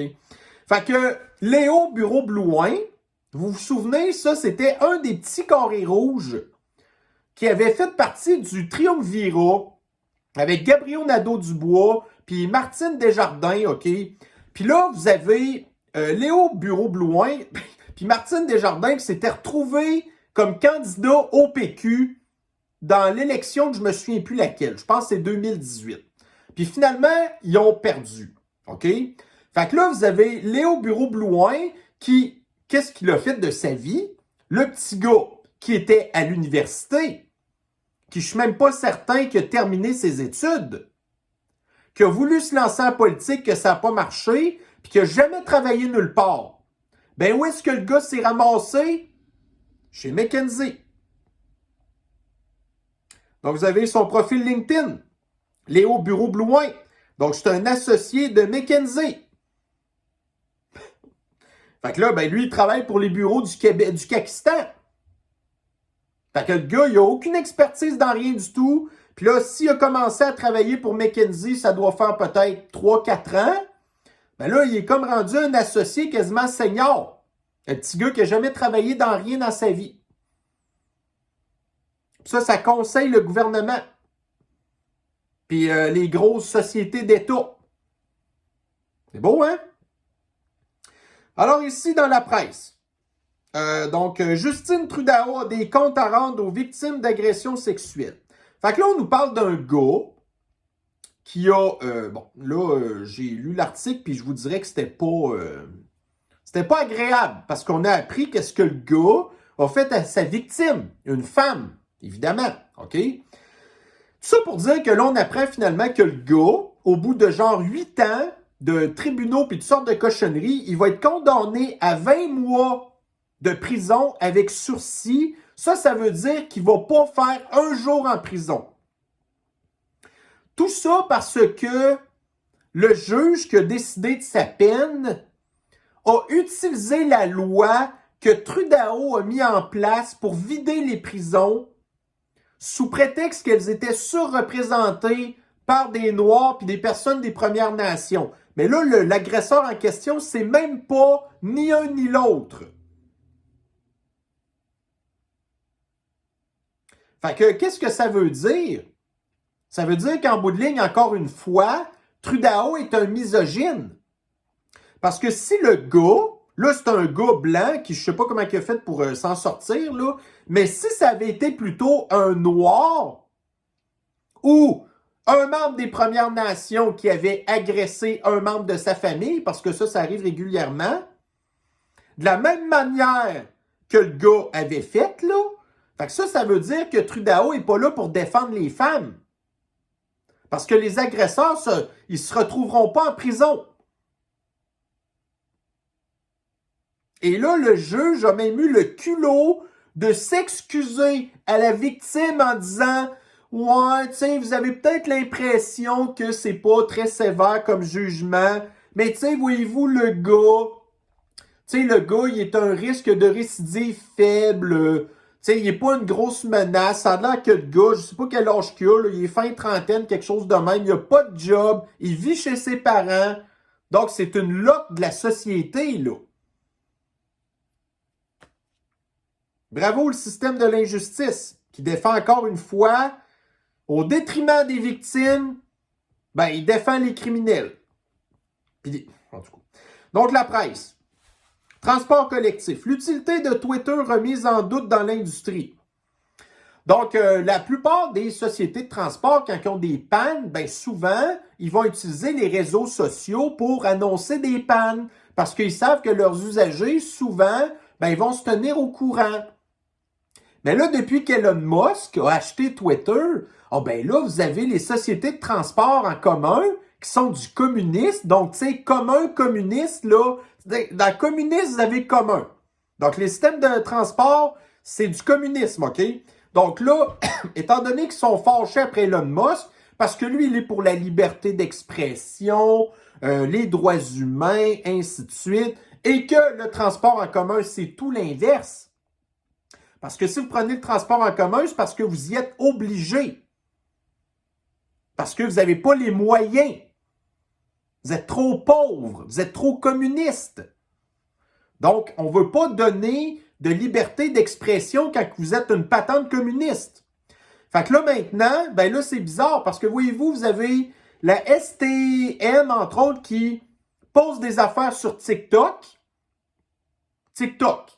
Fait que Léo Bureau-Blouin, vous vous souvenez, ça, c'était un des petits carrés rouges qui avait fait partie du triumvirat avec Gabriel Nadeau-Dubois puis Martine Desjardins, OK? Puis là, vous avez Léo Bureau-Blouin puis Martine Desjardins qui s'était retrouvé comme candidat au PQ dans l'élection que je me souviens plus laquelle. Je pense que c'est 2018. Puis finalement, ils ont perdu, OK? Fait que là, vous avez Léo Bureau-Blouin qui, qu'est-ce qu'il a fait de sa vie? Le petit gars qui était à l'université, qui je suis même pas certain qu'il a terminé ses études, qui a voulu se lancer en politique, que ça n'a pas marché, puis qui n'a jamais travaillé nulle part. Ben où est-ce que le gars s'est ramassé? Chez McKinsey. Donc, vous avez son profil LinkedIn. Léo Bureau-Blouin. Donc, c'est un associé de McKinsey. Fait que là, ben lui, il travaille pour les bureaux du Québec, du Pakistan. Fait que le gars, il a aucune expertise dans rien du tout. Puis là, s'il a commencé à travailler pour McKinsey, ça doit faire peut-être 3-4 ans. Ben là, il est comme rendu un associé quasiment senior. Un petit gars qui n'a jamais travaillé dans rien dans sa vie. Puis ça conseille le gouvernement. Puis les grosses sociétés d'État. C'est beau, hein? Alors ici, dans la presse, Justine Trudeau a des comptes à rendre aux victimes d'agressions sexuelles. Fait que là, on nous parle d'un gars qui a... j'ai lu l'article, puis je vous dirais que c'était pas agréable, parce qu'on a appris qu'est-ce que le gars a fait à sa victime, une femme, évidemment, OK? Tout ça pour dire que là, on apprend finalement que le gars, au bout de genre 8 ans de tribunaux puis toutes sortes de cochonneries, il va être condamné à 20 mois de prison avec sursis. Ça veut dire qu'il ne va pas faire un jour en prison. Tout ça parce que le juge qui a décidé de sa peine a utilisé la loi que Trudeau a mis en place pour vider les prisons sous prétexte qu'elles étaient surreprésentées par des Noirs puis des personnes des Premières Nations. Mais là, l'agresseur en question, c'est même pas ni un ni l'autre. Fait que, qu'est-ce que ça veut dire? Ça veut dire qu'en bout de ligne, encore une fois, Trudeau est un misogyne. Parce que si le gars, là, c'est un gars blanc qui, je sais pas comment il a fait pour s'en sortir, là, mais si ça avait été plutôt un noir ou un membre des Premières Nations qui avait agressé un membre de sa famille, parce que ça arrive régulièrement, de la même manière que le gars avait fait, là, fait que ça veut dire que Trudeau n'est pas là pour défendre les femmes. Parce que les agresseurs, ils ne se retrouveront pas en prison. Et là, le juge a même eu le culot de s'excuser à la victime en disant « Ouais, tu sais, vous avez peut-être l'impression que c'est pas très sévère comme jugement, mais tu sais, voyez-vous, le gars, il est un risque de récidive faible. Tu sais, il n'est pas une grosse menace. Ça a l'air que le gars, je sais pas quel âge qu'il a, là, il est fin trentaine, quelque chose de même. Il n'a pas de job. Il vit chez ses parents. Donc, c'est une loque de la société, là. Bravo le système de l'injustice qui défend encore une fois, au détriment des victimes, ben, il défend les criminels. Puis, en tout cas. Donc, la presse. Transport collectif. L'utilité de Twitter remise en doute dans l'industrie. Donc, la plupart des sociétés de transport, quand ils ont des pannes, ben souvent, ils vont utiliser les réseaux sociaux pour annoncer des pannes. Parce qu'ils savent que leurs usagers, souvent, ben, ils vont se tenir au courant. Mais là, depuis qu'Elon Musk a acheté Twitter, oh ben là, vous avez les sociétés de transport en commun qui sont du communisme. Donc, tu sais, commun, communiste, là, dans le communisme, vous avez commun. Donc, les systèmes de transport, c'est du communisme, OK? Donc là, étant donné qu'ils sont fâchés après Elon Musk, parce que lui, il est pour la liberté d'expression, les droits humains, ainsi de suite, et que le transport en commun, c'est tout l'inverse. Parce que si vous prenez le transport en commun, c'est parce que vous y êtes obligé. Parce que vous n'avez pas les moyens. Vous êtes trop pauvre, vous êtes trop communiste. Donc, on ne veut pas donner de liberté d'expression quand vous êtes une patente communiste. Fait que là, maintenant, ben là, c'est bizarre parce que, voyez-vous, vous avez la STM, entre autres, qui pose des affaires sur TikTok. TikTok,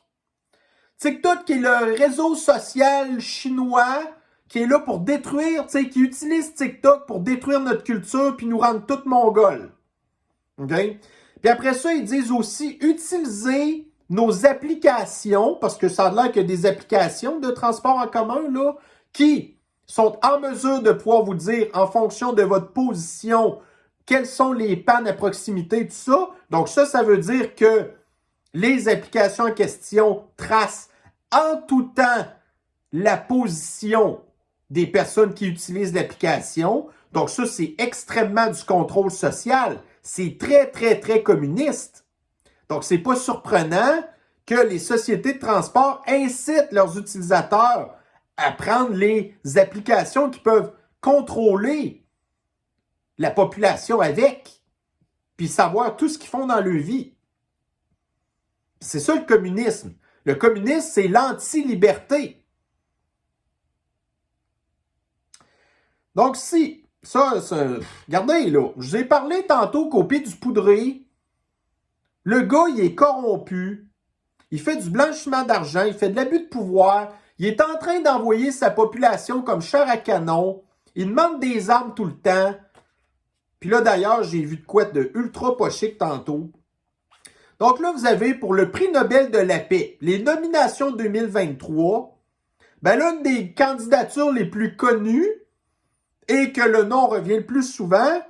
qui est le réseau social chinois qui est là pour détruire, tu sais, qui utilise TikTok pour détruire notre culture puis nous rendre toutes mongols. OK? Puis après ça, ils disent aussi utiliser nos applications, parce que ça a l'air qu'il y a des applications de transport en commun, là, qui sont en mesure de pouvoir vous dire, en fonction de votre position, quelles sont les pannes à proximité, tout ça. Donc ça veut dire que les applications en question tracent en tout temps la position des personnes qui utilisent l'application. Donc ça, c'est extrêmement du contrôle social. C'est très, très, très communiste. Donc, c'est pas surprenant que les sociétés de transport incitent leurs utilisateurs à prendre les applications qui peuvent contrôler la population avec, puis savoir tout ce qu'ils font dans leur vie. C'est ça le communisme. Le communisme, c'est l'anti-liberté. Donc, si, regardez là, je vous ai parlé tantôt qu'au Pied du Poudré, le gars, il est corrompu, il fait du blanchiment d'argent, il fait de l'abus de pouvoir, il est en train d'envoyer sa population comme chair à canon, il demande des armes tout le temps. Puis là, d'ailleurs, j'ai vu de quoi de ultra pas chic tantôt. Donc là, vous avez pour le prix Nobel de la paix, les nominations 2023, ben l'une des candidatures les plus connues et que le nom revient le plus souvent,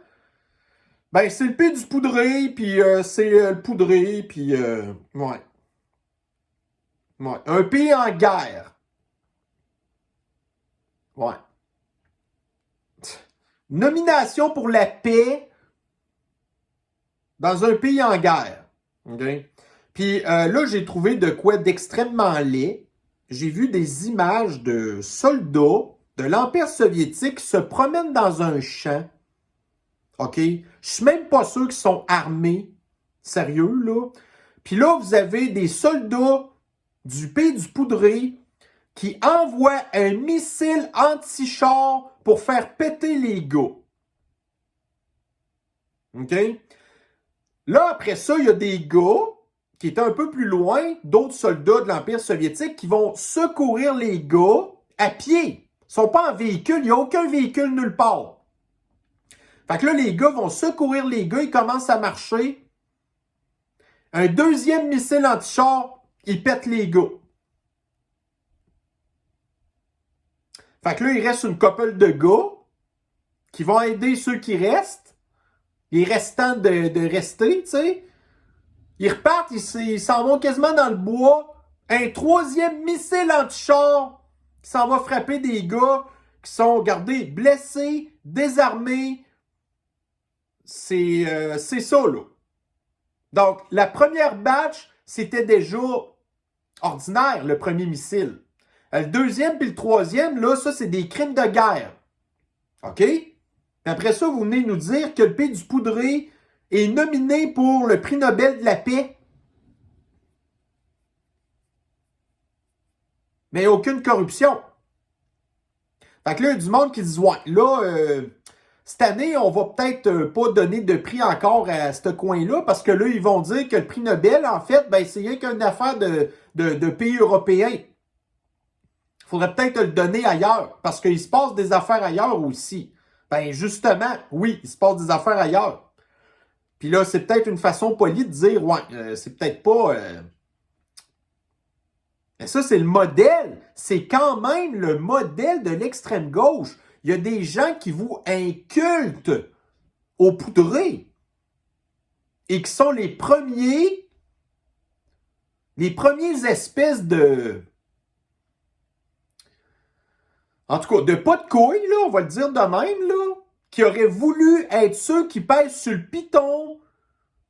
ben c'est le Pied du Poudré, puis c'est le Poudré, puis ouais. Ouais. Un pays en guerre. Ouais. Nomination pour la paix dans un pays en guerre. OK? Puis là, j'ai trouvé de quoi d'extrêmement laid. J'ai vu des images de soldats de l'Empire soviétique qui se promènent dans un champ. OK? Je suis même pas sûr qu'ils sont armés. Sérieux, là. Puis là, vous avez des soldats du Pied du Poudré qui envoient un missile anti-char pour faire péter les gars. OK? Là, après ça, il y a des gars qui étaient un peu plus loin, d'autres soldats de l'Empire soviétique, qui vont secourir les gars à pied. Ils ne sont pas en véhicule, il n'y a aucun véhicule nulle part. Fait que là, les gars vont secourir les gars, ils commencent à marcher. Un deuxième missile anti-char, il pète les gars. Fait que là, il reste une couple de gars qui vont aider ceux qui restent, les restants de rester, tu sais. Ils repartent, ils s'en vont quasiment dans le bois. Un troisième missile anti-char qui s'en va frapper des gars qui sont, regardez, blessés, désarmés. C'est ça, là. Donc, la première batch, c'était déjà ordinaire, le premier missile. Le deuxième puis le troisième, là, ça, c'est des crimes de guerre. OK? Puis après ça, vous venez nous dire que le Pied du Poudré est nominé pour le prix Nobel de la paix. Mais aucune corruption. Fait que là, il y a du monde qui dit, ouais, là, cette année, on va peut-être pas donner de prix encore à ce coin-là, parce que là, ils vont dire que le prix Nobel, en fait, ben, c'est rien qu'une affaire de pays européens. faudrait peut-être le donner ailleurs, parce qu'il se passe des affaires ailleurs aussi. Ben justement, oui, il se passe des affaires ailleurs. Puis là, c'est peut-être une façon polie de dire, ouais, c'est peut-être pas... Mais ça, c'est le modèle. C'est quand même le modèle de l'extrême gauche. Il y a des gens qui vous incultent au poudré et qui sont les premières espèces de... En tout cas, de pas de couilles, là, on va le dire de même, là, qui auraient voulu être ceux qui pèsent sur le piton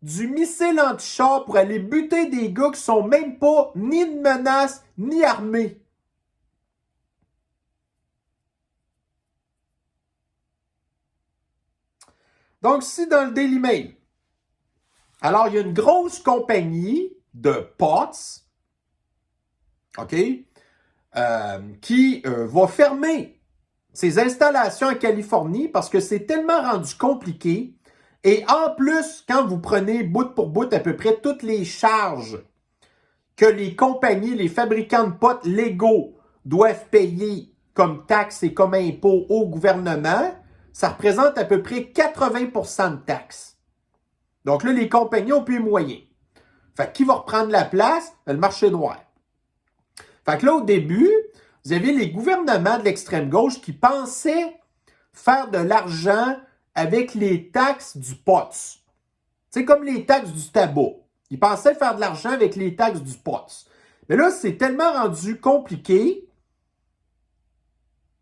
du missile anti-char pour aller buter des gars qui sont même pas ni de menace, ni armés. Donc, si dans le Daily Mail, alors il y a une grosse compagnie de pots, OK, qui va fermer ses installations en Californie parce que c'est tellement rendu compliqué. Et en plus, quand vous prenez bout pour bout à peu près toutes les charges que les compagnies, les fabricants de potes légaux doivent payer comme taxes et comme impôts au gouvernement, ça représente à peu près 80% de taxes. Donc là, les compagnies ont plus les moyens. Fait que qui va reprendre la place? Le marché noir. Fait que là, au début, vous aviez les gouvernements de l'extrême gauche qui pensaient faire de l'argent avec les taxes du POTS. C'est comme les taxes du tabac. Ils pensaient faire de l'argent avec les taxes du POTS. Mais là, c'est tellement rendu compliqué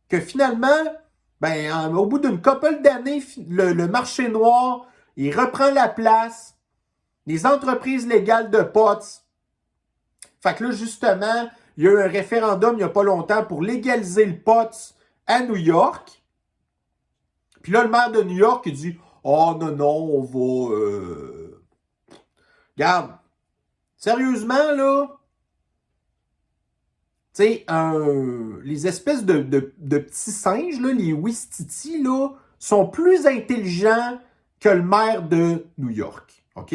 que finalement, au bout d'une couple d'années, le marché noir, il reprend la place. Les entreprises légales de POTS. Fait que là, justement, il y a eu un référendum il n'y a pas longtemps pour légaliser le POTS à New York. Puis là, le maire de New York, il dit « Oh non, non, on va... Regarde, sérieusement, là, tu sais, les espèces de petits singes, là, les Ouistiti, là, sont plus intelligents que le maire de New York. OK?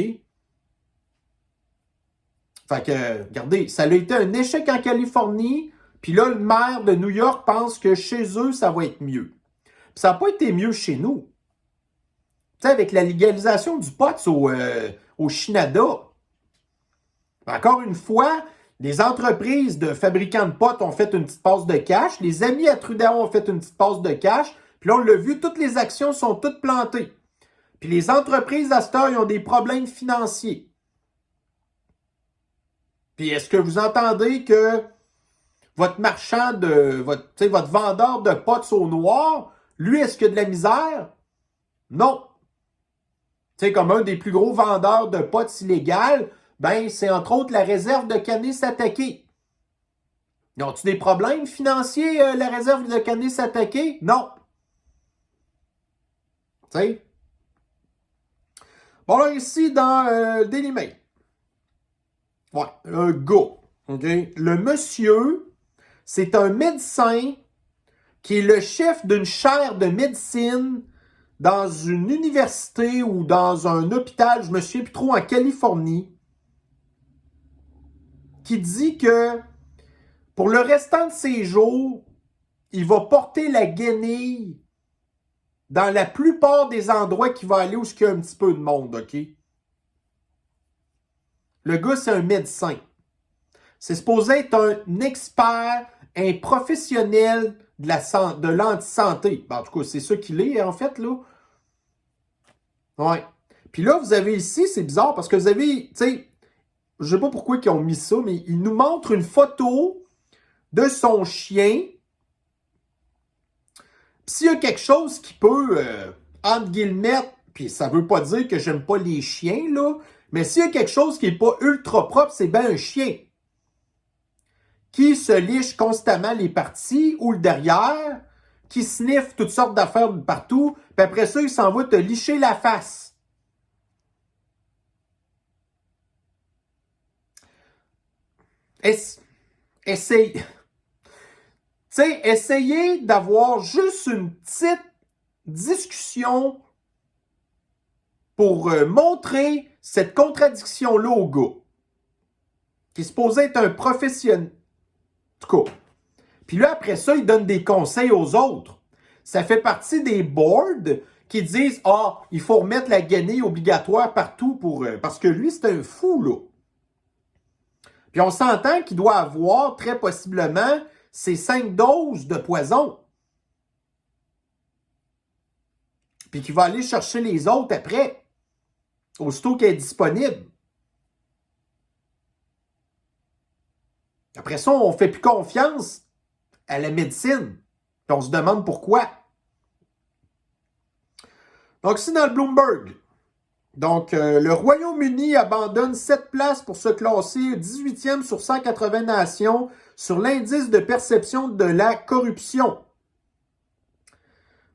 Fait que, regardez, ça a été un échec en Californie, puis là, le maire de New York pense que chez eux, ça va être mieux. Puis ça n'a pas été mieux chez nous. Tu sais, avec la légalisation du pot au Canada, encore une fois, les entreprises de fabricants de potes ont fait une petite passe de cash, les amis à Trudeau ont fait une petite passe de cash, puis là, on l'a vu, toutes les actions sont toutes plantées. Puis les entreprises à cette heure, ils ont des problèmes financiers. Puis est-ce que vous entendez que votre marchand votre vendeur de potes au noir, lui, est-ce qu'il a de la misère? Non. Tu sais, comme un des plus gros vendeurs de potes illégales, c'est entre autres la réserve de Kanesatake. Ils ont-ils des problèmes financiers, la réserve de Kanesatake? Non. Tu sais? Bon, là, ici, dans Daily Mail. Ouais, un gars. OK? Le monsieur, c'est un médecin qui est le chef d'une chaire de médecine dans une université ou dans un hôpital, je ne me souviens plus trop, en Californie, qui dit que pour le restant de ses jours, il va porter la guenille dans la plupart des endroits qu'il va aller où il y a un petit peu de monde, OK? Le gars, c'est un médecin. C'est supposé être un expert, un professionnel de l'anti-santé. En tout cas, c'est ça qu'il est, en fait, là. Ouais. Puis là, vous avez ici, c'est bizarre, parce que vous avez, tu sais, je sais pas pourquoi ils ont mis ça, mais ils nous montrent une photo de son chien. Puis s'il y a quelque chose qui peut, entre guillemets, puis ça veut pas dire que j'aime pas les chiens, là, mais s'il y a quelque chose qui est pas ultra propre, c'est bien un chien qui se liche constamment les parties ou le derrière, qui sniffe toutes sortes d'affaires de partout, puis après ça, il s'en va te licher la face. Essaye. Tu sais, essayez d'avoir juste une petite discussion pour montrer cette contradiction-là au gars, qui est supposé être un professionnel. En tout cas. Puis là, après ça, il donne des conseils aux autres. Ça fait partie des boards qui disent « Ah, il faut remettre la guenille obligatoire partout pour... parce que lui, c'est un fou, là. Puis on s'entend qu'il doit avoir, très possiblement, ses 5 doses de poison. Puis qu'il va aller chercher les autres après, aussitôt qu'elle est disponible. Après ça, on ne fait plus confiance à la médecine. Puis on se demande pourquoi. Donc, c'est dans le Bloomberg. Donc, le Royaume-Uni abandonne 7 places pour se classer 18e sur 180 nations sur l'indice de perception de la corruption.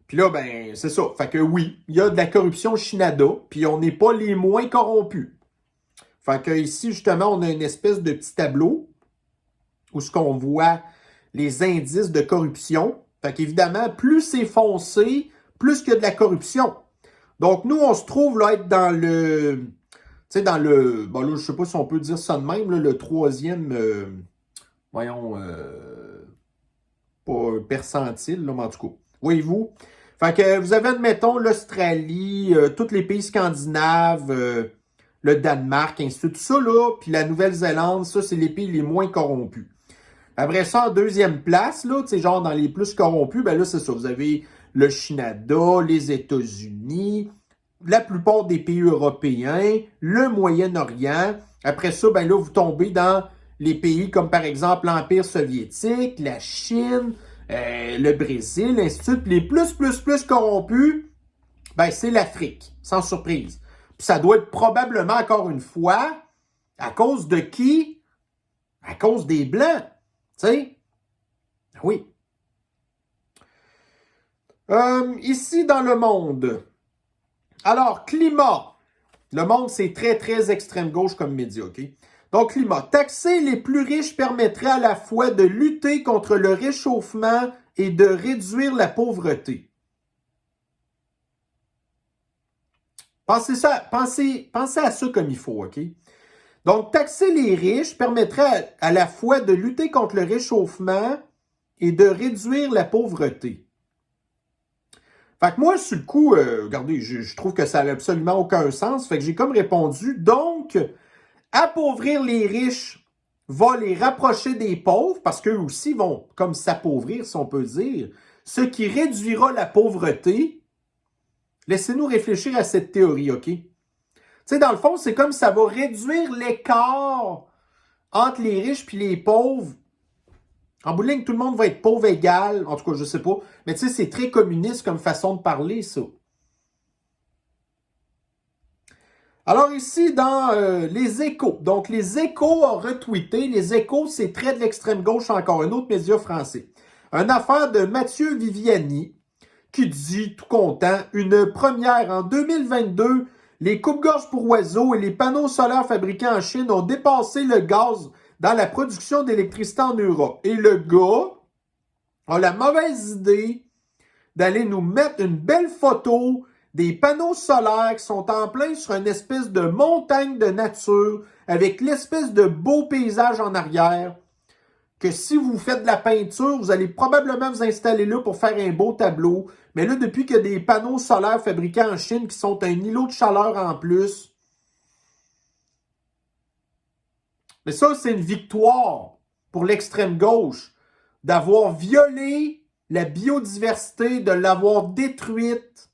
Puis là, ben, c'est ça. Fait que oui, il y a de la corruption au Canada, puis on n'est pas les moins corrompus. Fait que ici, justement, on a une espèce de petit tableau où ce qu'on voit les indices de corruption. Fait qu'évidemment, plus c'est foncé, plus qu'il y a de la corruption. Donc, nous, on se trouve là être dans le... Tu sais, dans le... Bon, là, je sais pas si on peut dire ça de même, là, le troisième... voyons... pas percentile, là, mais en tout cas. Voyez-vous? Fait que vous avez, admettons, l'Australie, tous les pays scandinaves, le Danemark, ainsi de suite. Tout ça, là, puis la Nouvelle-Zélande, ça, c'est les pays les moins corrompus. Après ça, en deuxième place, là, tu sais, genre dans les plus corrompus, ben là, c'est ça. Vous avez le Canada, les États-Unis, la plupart des pays européens, le Moyen-Orient. Après ça, ben là, vous tombez dans les pays comme, par exemple, l'Empire soviétique, la Chine, le Brésil, ainsi de suite. Les plus corrompus, ben c'est l'Afrique, sans surprise. Puis ça doit être probablement, encore une fois, à cause de qui? À cause des Blancs. Tu sais? Oui. Ici, dans le monde. Alors, climat. Le monde, c'est très extrême gauche comme média, OK? Donc, climat. Taxer les plus riches permettrait à la fois de lutter contre le réchauffement et de réduire la pauvreté. Pensez à ça comme il faut, OK? Donc, taxer les riches permettrait à la fois de lutter contre le réchauffement et de réduire la pauvreté. Fait que moi, sur le coup, regardez, je trouve que ça n'a absolument aucun sens. Fait que j'ai comme répondu, donc, appauvrir les riches va les rapprocher des pauvres, parce qu'eux aussi vont comme s'appauvrir, si on peut dire, ce qui réduira la pauvreté. Laissez-nous réfléchir à cette théorie, OK? Tu sais, dans le fond, c'est comme ça va réduire l'écart entre les riches et les pauvres. En bout de ligne, tout le monde va être pauvre égal. En tout cas, je sais pas. Mais tu sais, c'est très communiste comme façon de parler, ça. Alors ici, dans les Échos. Donc, les Échos ont retweeté. Les Échos, c'est très de l'extrême gauche encore. Un autre média français. Une affaire de Mathieu Viviani qui dit, tout content, une première en 2022, les coupe-gorges pour oiseaux et les panneaux solaires fabriqués en Chine ont dépassé le gaz dans la production d'électricité en Europe. Et le gars a la mauvaise idée d'aller nous mettre une belle photo des panneaux solaires qui sont en plein sur une espèce de montagne de nature avec l'espèce de beau paysage en arrière que si vous faites de la peinture, vous allez probablement vous installer là pour faire un beau tableau. Mais là, depuis qu'il y a des panneaux solaires fabriqués en Chine qui sont un îlot de chaleur en plus, mais ça, c'est une victoire pour l'extrême gauche d'avoir violé la biodiversité, de l'avoir détruite.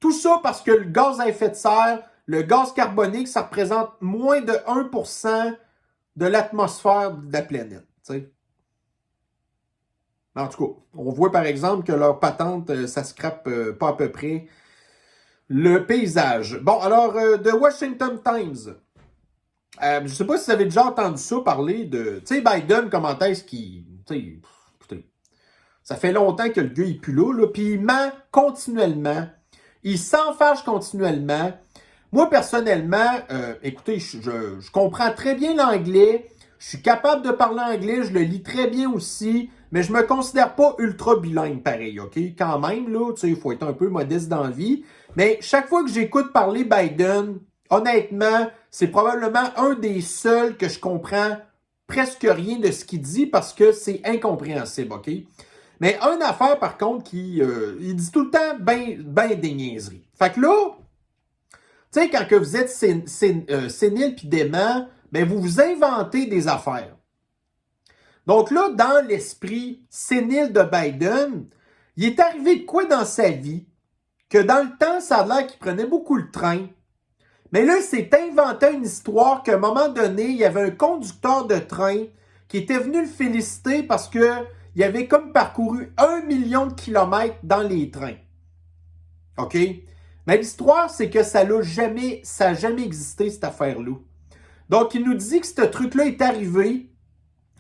Tout ça parce que le gaz à effet de serre, le gaz carbonique, ça représente moins de 1% de l'atmosphère de la planète. T'sais. En tout cas, on voit par exemple que leur patente, ça scrape pas à peu près le paysage. Bon, alors, The Washington Times. Je ne sais pas si vous avez déjà entendu ça parler de... Tu sais, Biden, comment est-ce qu'il... Écoutez, ça fait longtemps que le gars, il pue là, puis il ment continuellement. Il s'enfâche continuellement. Moi, personnellement, écoutez, je comprends très bien l'anglais. Je suis capable de parler anglais, je le lis très bien aussi, mais je me considère pas ultra bilingue pareil, OK? Quand même, là, tu sais, il faut être un peu modeste dans la vie. Mais chaque fois que j'écoute parler Biden, honnêtement, c'est probablement un des seuls que je comprends presque rien de ce qu'il dit parce que c'est incompréhensible, OK? Mais une affaire, par contre, il dit tout le temps ben des niaiseries. Fait que là, tu sais, quand que vous êtes sénile puis dément, ben vous vous inventez des affaires. Donc là, dans l'esprit sénile de Biden, il est arrivé de quoi dans sa vie que dans le temps, ça a l'air qu'il prenait beaucoup le train. Mais là, il s'est inventé une histoire qu'à un moment donné, il y avait un conducteur de train qui était venu le féliciter parce qu'il avait comme parcouru 1 million de kilomètres dans les trains. OK? Mais l'histoire, c'est que ça n'a jamais existé, cette affaire-là. Donc, il nous dit que ce truc-là est arrivé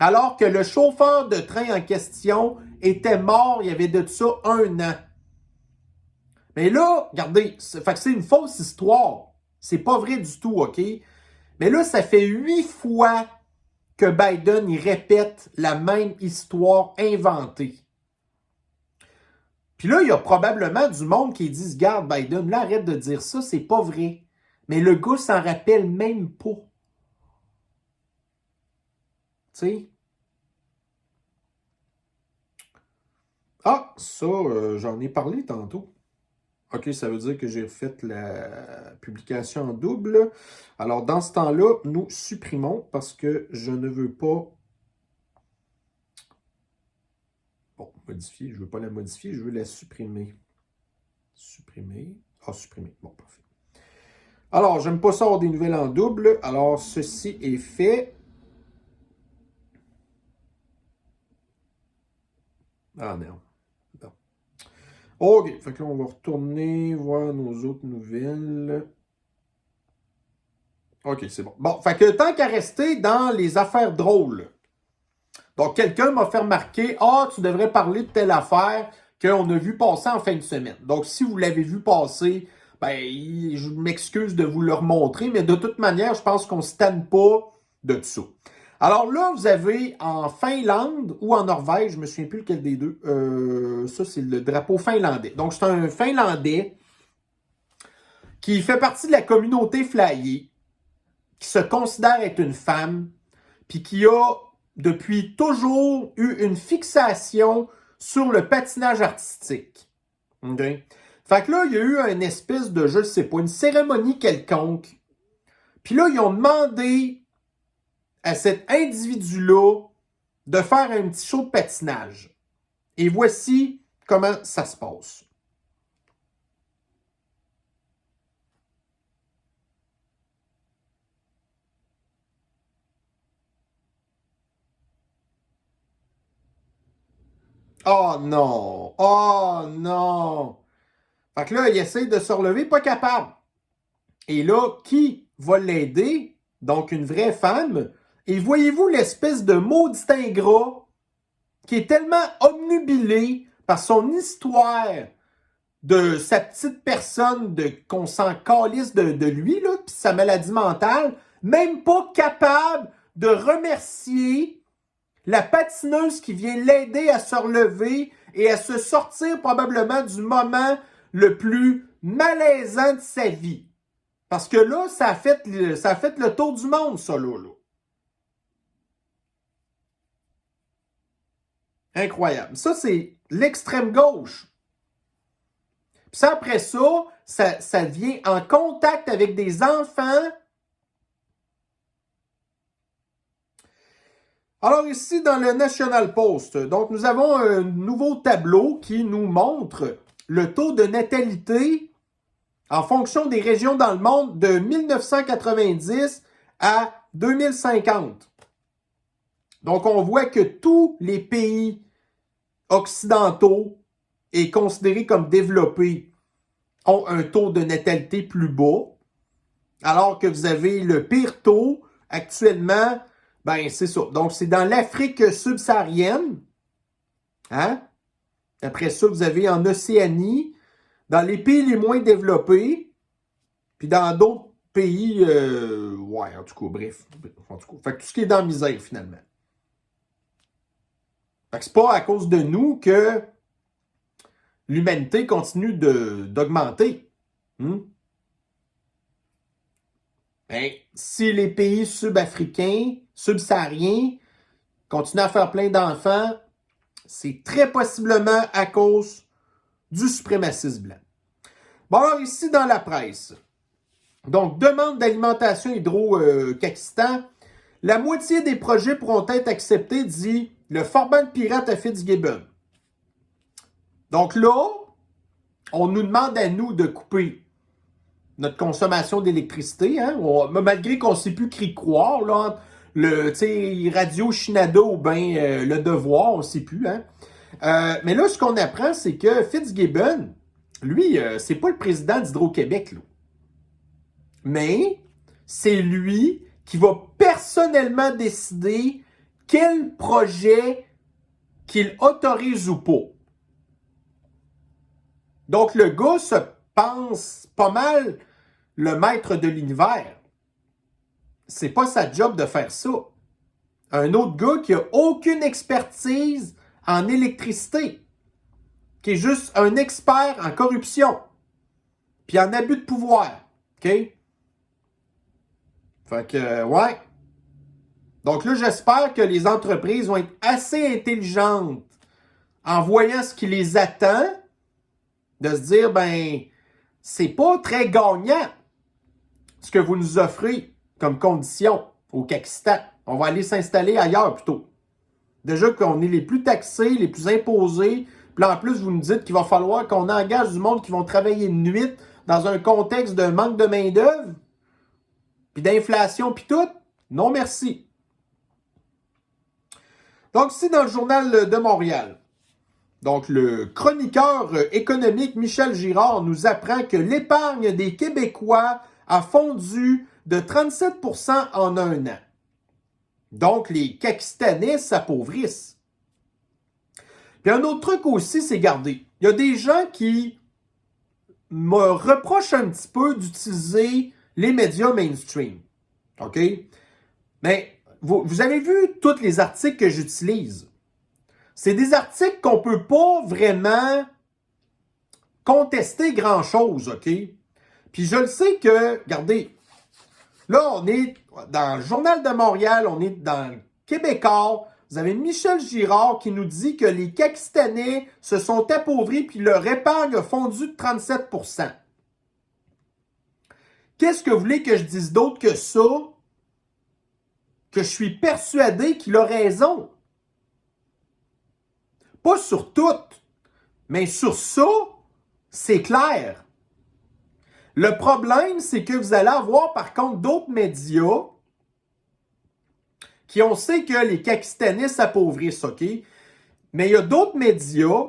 alors que le chauffeur de train en question était mort, il y avait de ça 1 an. Mais là, regardez, c'est une fausse histoire. C'est pas vrai du tout, OK? Mais là, ça fait 8 fois que Biden il répète la même histoire inventée. Puis là, il y a probablement du monde qui dit, regarde, Biden, là, arrête de dire ça, c'est pas vrai. Mais le gars s'en rappelle même pas. Tu sais? Ah, ça, j'en ai parlé tantôt. OK, ça veut dire que j'ai refait la publication en double. Alors, dans ce temps-là, nous supprimons parce que je ne veux pas... Bon, modifier, je ne veux pas la modifier, je veux la supprimer. Supprimer. Ah, supprimer. Bon, parfait. Alors, j'aime pas ça avoir des nouvelles en double. Alors, ceci est fait. Ah non. Bon. OK, fait que là, on va retourner voir nos autres nouvelles. OK, c'est bon. Bon, fait que tant qu'à rester dans les affaires drôles. Donc, quelqu'un m'a fait remarquer, tu devrais parler de telle affaire qu'on a vu passer en fin de semaine. Donc, si vous l'avez vu passer, ben, je m'excuse de vous le remontrer, mais de toute manière, je pense qu'on ne se tanne pas de ça. Alors là, vous avez en Finlande ou en Norvège, je ne me souviens plus lequel des deux, ça c'est le drapeau finlandais. Donc, c'est un Finlandais qui fait partie de la communauté flyée, qui se considère être une femme, puis qui a depuis toujours eu une fixation sur le patinage artistique. Okay? Fait que là, il y a eu une espèce de, je ne sais pas, une cérémonie quelconque. Puis là, ils ont demandé à cet individu-là de faire un petit show de patinage. Et voici comment ça se passe. Oh non! Oh non! Fait que là, il essaie de se relever, pas capable. Et là, qui va l'aider? Donc, une vraie femme. Et voyez-vous l'espèce de maudit ingrat qui est tellement omnubilé par son histoire de sa petite personne, qu'on s'en calisse de lui, là, puis sa maladie mentale, même pas capable de remercier la patineuse qui vient l'aider à se relever et à se sortir probablement du moment le plus malaisant de sa vie. Parce que là, ça a fait le tour du monde, ça, là. Incroyable. Ça, c'est l'extrême gauche. Puis ça, après ça vient en contact avec des enfants. Alors ici, dans le National Post, donc nous avons un nouveau tableau qui nous montre le taux de natalité en fonction des régions dans le monde de 1990 à 2050. Donc, on voit que tous les pays occidentaux et considérés comme développés ont un taux de natalité plus bas, alors que vous avez le pire taux actuellement, ben c'est ça. Donc, c'est dans l'Afrique subsaharienne. Hein? Après ça, vous avez en Océanie, dans les pays les moins développés, puis dans d'autres pays, ouais, en tout cas, bref. En tout cas, fait que tout ce qui est dans la misère, finalement. Fait que c'est pas à cause de nous que l'humanité continue d'augmenter. Ben, si les pays sud-africains, subsahariens, continuent à faire plein d'enfants, c'est très possiblement à cause du suprémacisme blanc. Bon, alors ici dans la presse, donc demande d'alimentation hydro-Kakistan, la moitié des projets pourront être acceptés, dit le Forban pirate à Fitzgibbon. Donc là, on nous demande à nous de couper notre consommation d'électricité, hein? Malgré qu'on ne sait plus qui croire, là, le Radio Shinada ou bien Le Devoir, on ne sait plus. Hein? Mais là, ce qu'on apprend, c'est que Fitzgibbon, lui, c'est pas le président d'Hydro-Québec, là. Mais c'est lui qui va personnellement décider quel projet qu'il autorise ou pas. Donc, le gars se pense pas mal le maître de l'univers. C'est pas sa job de faire ça. Un autre gars qui a aucune expertise en électricité, qui est juste un expert en corruption, puis en abus de pouvoir. OK? Fait que, ouais. Donc là, j'espère que les entreprises vont être assez intelligentes en voyant ce qui les attend, de se dire, ben, c'est pas très gagnant ce que vous nous offrez comme condition au Kakistan. On va aller s'installer ailleurs plutôt. Déjà qu'on est les plus taxés, les plus imposés. Puis là, en plus, vous nous dites qu'il va falloir qu'on engage du monde qui vont travailler de nuit dans un contexte de manque de main-d'œuvre, puis d'inflation, puis tout. Non, merci. Donc, ici, dans le Journal de Montréal, donc le chroniqueur économique Michel Girard nous apprend que l'épargne des Québécois a fondu de 37% en un an. Donc, les Kakistanais s'appauvrissent. Puis un autre truc aussi, c'est, regardez, il y a des gens qui me reprochent un petit peu d'utiliser les médias mainstream. OK? Mais vous avez vu tous les articles que j'utilise. C'est des articles qu'on ne peut pas vraiment contester grand-chose, OK? Puis je le sais que, regardez, là, on est dans le Journal de Montréal, on est dans le Québécois. Vous avez Michel Girard qui nous dit que les Kakistanais se sont appauvris puis leur épargne a fondu de 37%. Qu'est-ce que vous voulez que je dise d'autre que ça? Que je suis persuadé qu'il a raison. Pas sur tout, mais sur ça, c'est clair. Le problème, c'est que vous allez avoir par contre d'autres médias qui on sait que les Kakistanais s'appauvrissent, OK? Mais il y a d'autres médias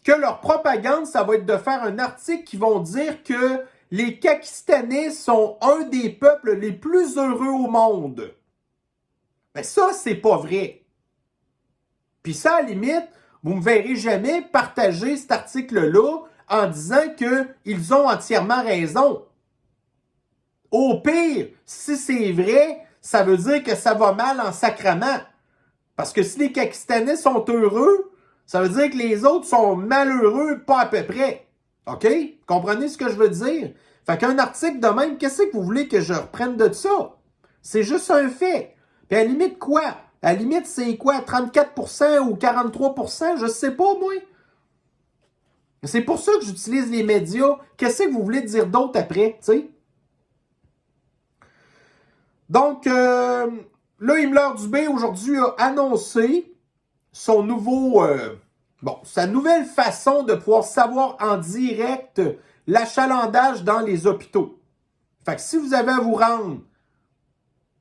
que leur propagande, ça va être de faire un article qui vont dire que les Kakistanais sont un des peuples les plus heureux au monde. Mais ça, c'est pas vrai. Puis ça, à la limite, vous ne me verrez jamais partager cet article-là en disant qu'ils ont entièrement raison. Au pire, si c'est vrai, ça veut dire que ça va mal en sacrament. Parce que si les Kakistanais sont heureux, ça veut dire que les autres sont malheureux, pas à peu près. OK? Comprenez ce que je veux dire? Fait qu'un article de même, qu'est-ce que vous voulez que je reprenne de ça? C'est juste un fait. Puis à la limite, quoi? À la limite, c'est quoi? 34% ou 43%? Je sais pas, moi. C'est pour ça que j'utilise les médias. Qu'est-ce que vous voulez dire d'autre après, tu sais? Donc, là, Himmler-Dubé, aujourd'hui, a annoncé son nouveau... sa nouvelle façon de pouvoir savoir en direct l'achalandage dans les hôpitaux. Fait que si vous avez à vous rendre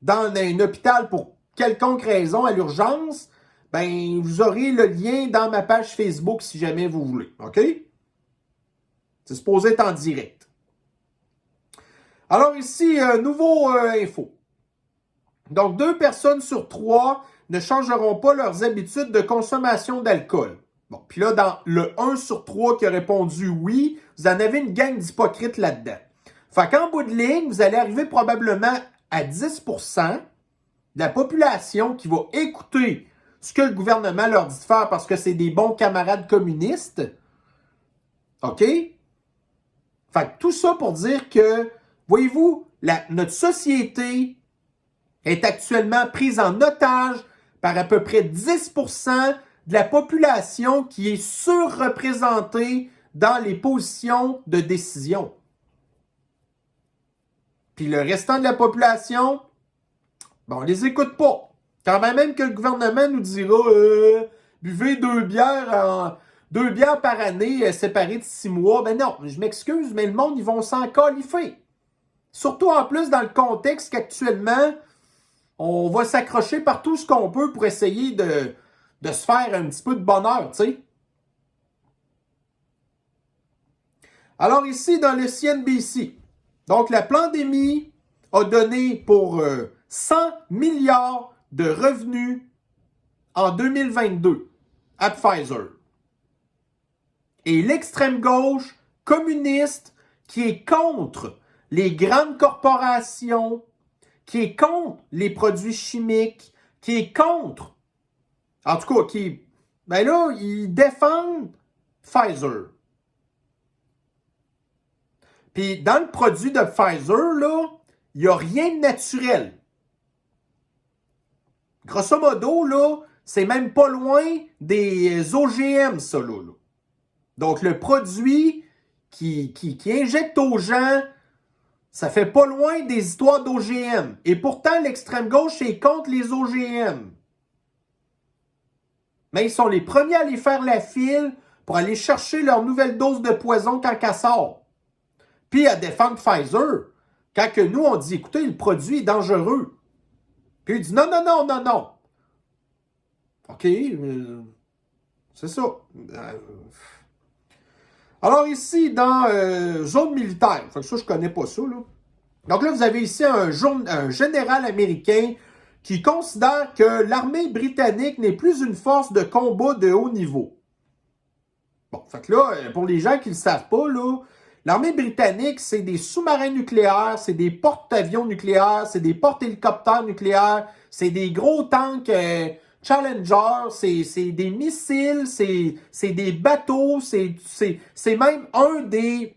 dans un hôpital pour quelconque raison à l'urgence, ben vous aurez le lien dans ma page Facebook si jamais vous voulez. OK? C'est supposé être en direct. Alors ici, nouveau info. Donc, 2 personnes sur 3 ne changeront pas leurs habitudes de consommation d'alcool. Bon, puis là, dans le 1 sur 3 qui a répondu oui, vous en avez une gang d'hypocrites là-dedans. Fait qu'en bout de ligne, vous allez arriver probablement à 10% de la population qui va écouter ce que le gouvernement leur dit de faire parce que c'est des bons camarades communistes. OK? Fait que tout ça pour dire que, voyez-vous, notre société est actuellement prise en otage par à peu près 10% de la population qui est surreprésentée dans les positions de décision. Puis le restant de la population, ben on les écoute pas. Quand même que le gouvernement nous dira buvez 2 bières par année séparées de 6 mois. Ben non, je m'excuse, mais le monde, ils vont s'en califer. Surtout en plus dans le contexte qu'actuellement, on va s'accrocher par tout ce qu'on peut pour essayer de se faire un petit peu de bonheur, tu sais. Alors ici, dans le CNBC, donc la pandémie a donné pour 100 milliards de revenus en 2022 à Pfizer. Et l'extrême gauche communiste qui est contre les grandes corporations, qui est contre les produits chimiques, qui est contre, en tout cas, ben là, ils défendent Pfizer. Puis dans le produit de Pfizer, là, il n'y a rien de naturel. Grosso modo, là, c'est même pas loin des OGM, ça, là. Donc, le produit qui injecte aux gens, ça fait pas loin des histoires d'OGM. Et pourtant, l'extrême gauche est contre les OGM. Mais ils sont les premiers à aller faire la file pour aller chercher leur nouvelle dose de poison quand elle sort. Puis à défendre Pfizer, quand que nous, on dit, écoutez, le produit est dangereux. Puis il dit, non. OK, c'est ça. Alors ici, dans zone militaire, fait que ça, je connais pas ça, là. Donc là, vous avez ici un général américain qui considère que l'armée britannique n'est plus une force de combat de haut niveau. Bon, fait que là, pour les gens qui ne le savent pas, là, l'armée britannique, c'est des sous-marins nucléaires, c'est des porte-avions nucléaires, c'est des porte-hélicoptères nucléaires, c'est des gros tanks Challenger, c'est des missiles, c'est des bateaux, c'est même un des...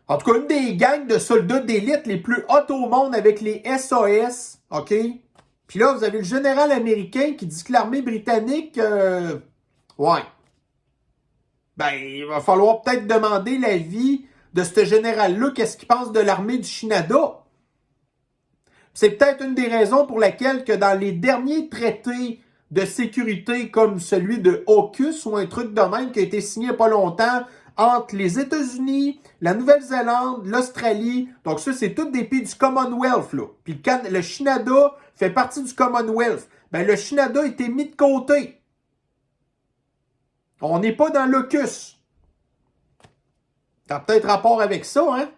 en tout cas, une des gangs de soldats d'élite les plus hautes au monde avec les SAS, OK? Puis là, vous avez le général américain qui dit que l'armée britannique, ouais. Ben, il va falloir peut-être demander l'avis de ce général-là, qu'est-ce qu'il pense de l'armée du Canada. C'est peut-être une des raisons pour laquelle que dans les derniers traités de sécurité comme celui de AUKUS ou un truc de même qui a été signé il n'y a pas longtemps entre les États-Unis, la Nouvelle-Zélande, l'Australie, donc ça c'est tous des pays du Commonwealth là. Puis le Canada fait partie du Commonwealth. Ben le Canada a été mis de côté. On n'est pas dans l'AUKUS. Ça a peut-être rapport avec ça, hein?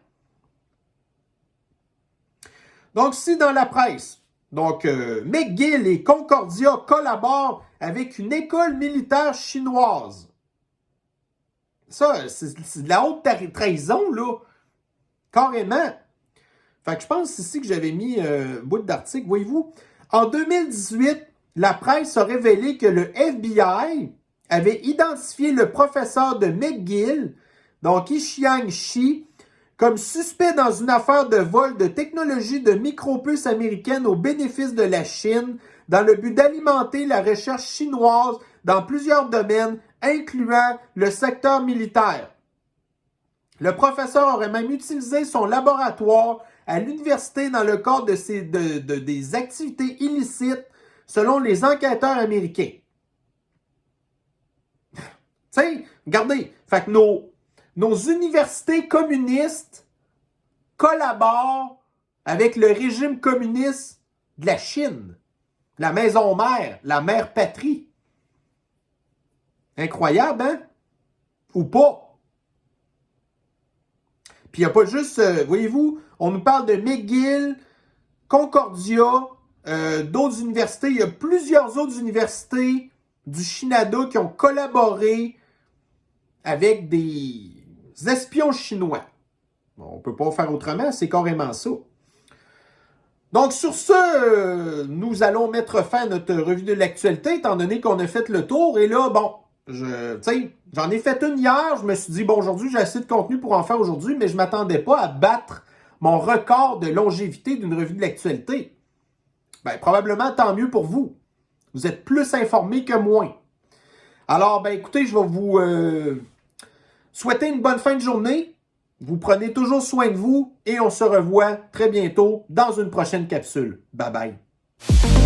Donc, si dans la presse, donc McGill et Concordia collaborent avec une école militaire chinoise. Ça, c'est de la haute trahison, là. Carrément. Fait que je pense ici que j'avais mis un bout d'article. Voyez-vous, en 2018, la presse a révélé que le FBI avait identifié le professeur de McGill, donc Yixiang Shi, comme suspect dans une affaire de vol de technologie de micropuces américaines au bénéfice de la Chine, dans le but d'alimenter la recherche chinoise dans plusieurs domaines, incluant le secteur militaire. Le professeur aurait même utilisé son laboratoire à l'université dans le cadre des activités illicites, selon les enquêteurs américains. Tu sais, regardez, fait que nos universités communistes collaborent avec le régime communiste de la Chine, la maison mère, la mère patrie. Incroyable, hein? Ou pas? Puis il n'y a pas juste, voyez-vous, on nous parle de McGill, Concordia, d'autres universités. Il y a plusieurs autres universités du Canada qui ont collaboré avec des espions chinois. Bon, on ne peut pas faire autrement, c'est carrément ça. Donc, sur ce, nous allons mettre fin à notre revue de l'actualité, étant donné qu'on a fait le tour. Et là, bon, Tu sais, j'en ai fait une hier, je me suis dit, bon, aujourd'hui, j'ai assez de contenu pour en faire aujourd'hui, mais je ne m'attendais pas à battre mon record de longévité d'une revue de l'actualité. Ben, probablement tant mieux pour vous. Vous êtes plus informés que moi. Alors, ben écoutez, je vais vous souhaiter une bonne fin de journée. Vous prenez toujours soin de vous et on se revoit très bientôt dans une prochaine capsule. Bye bye.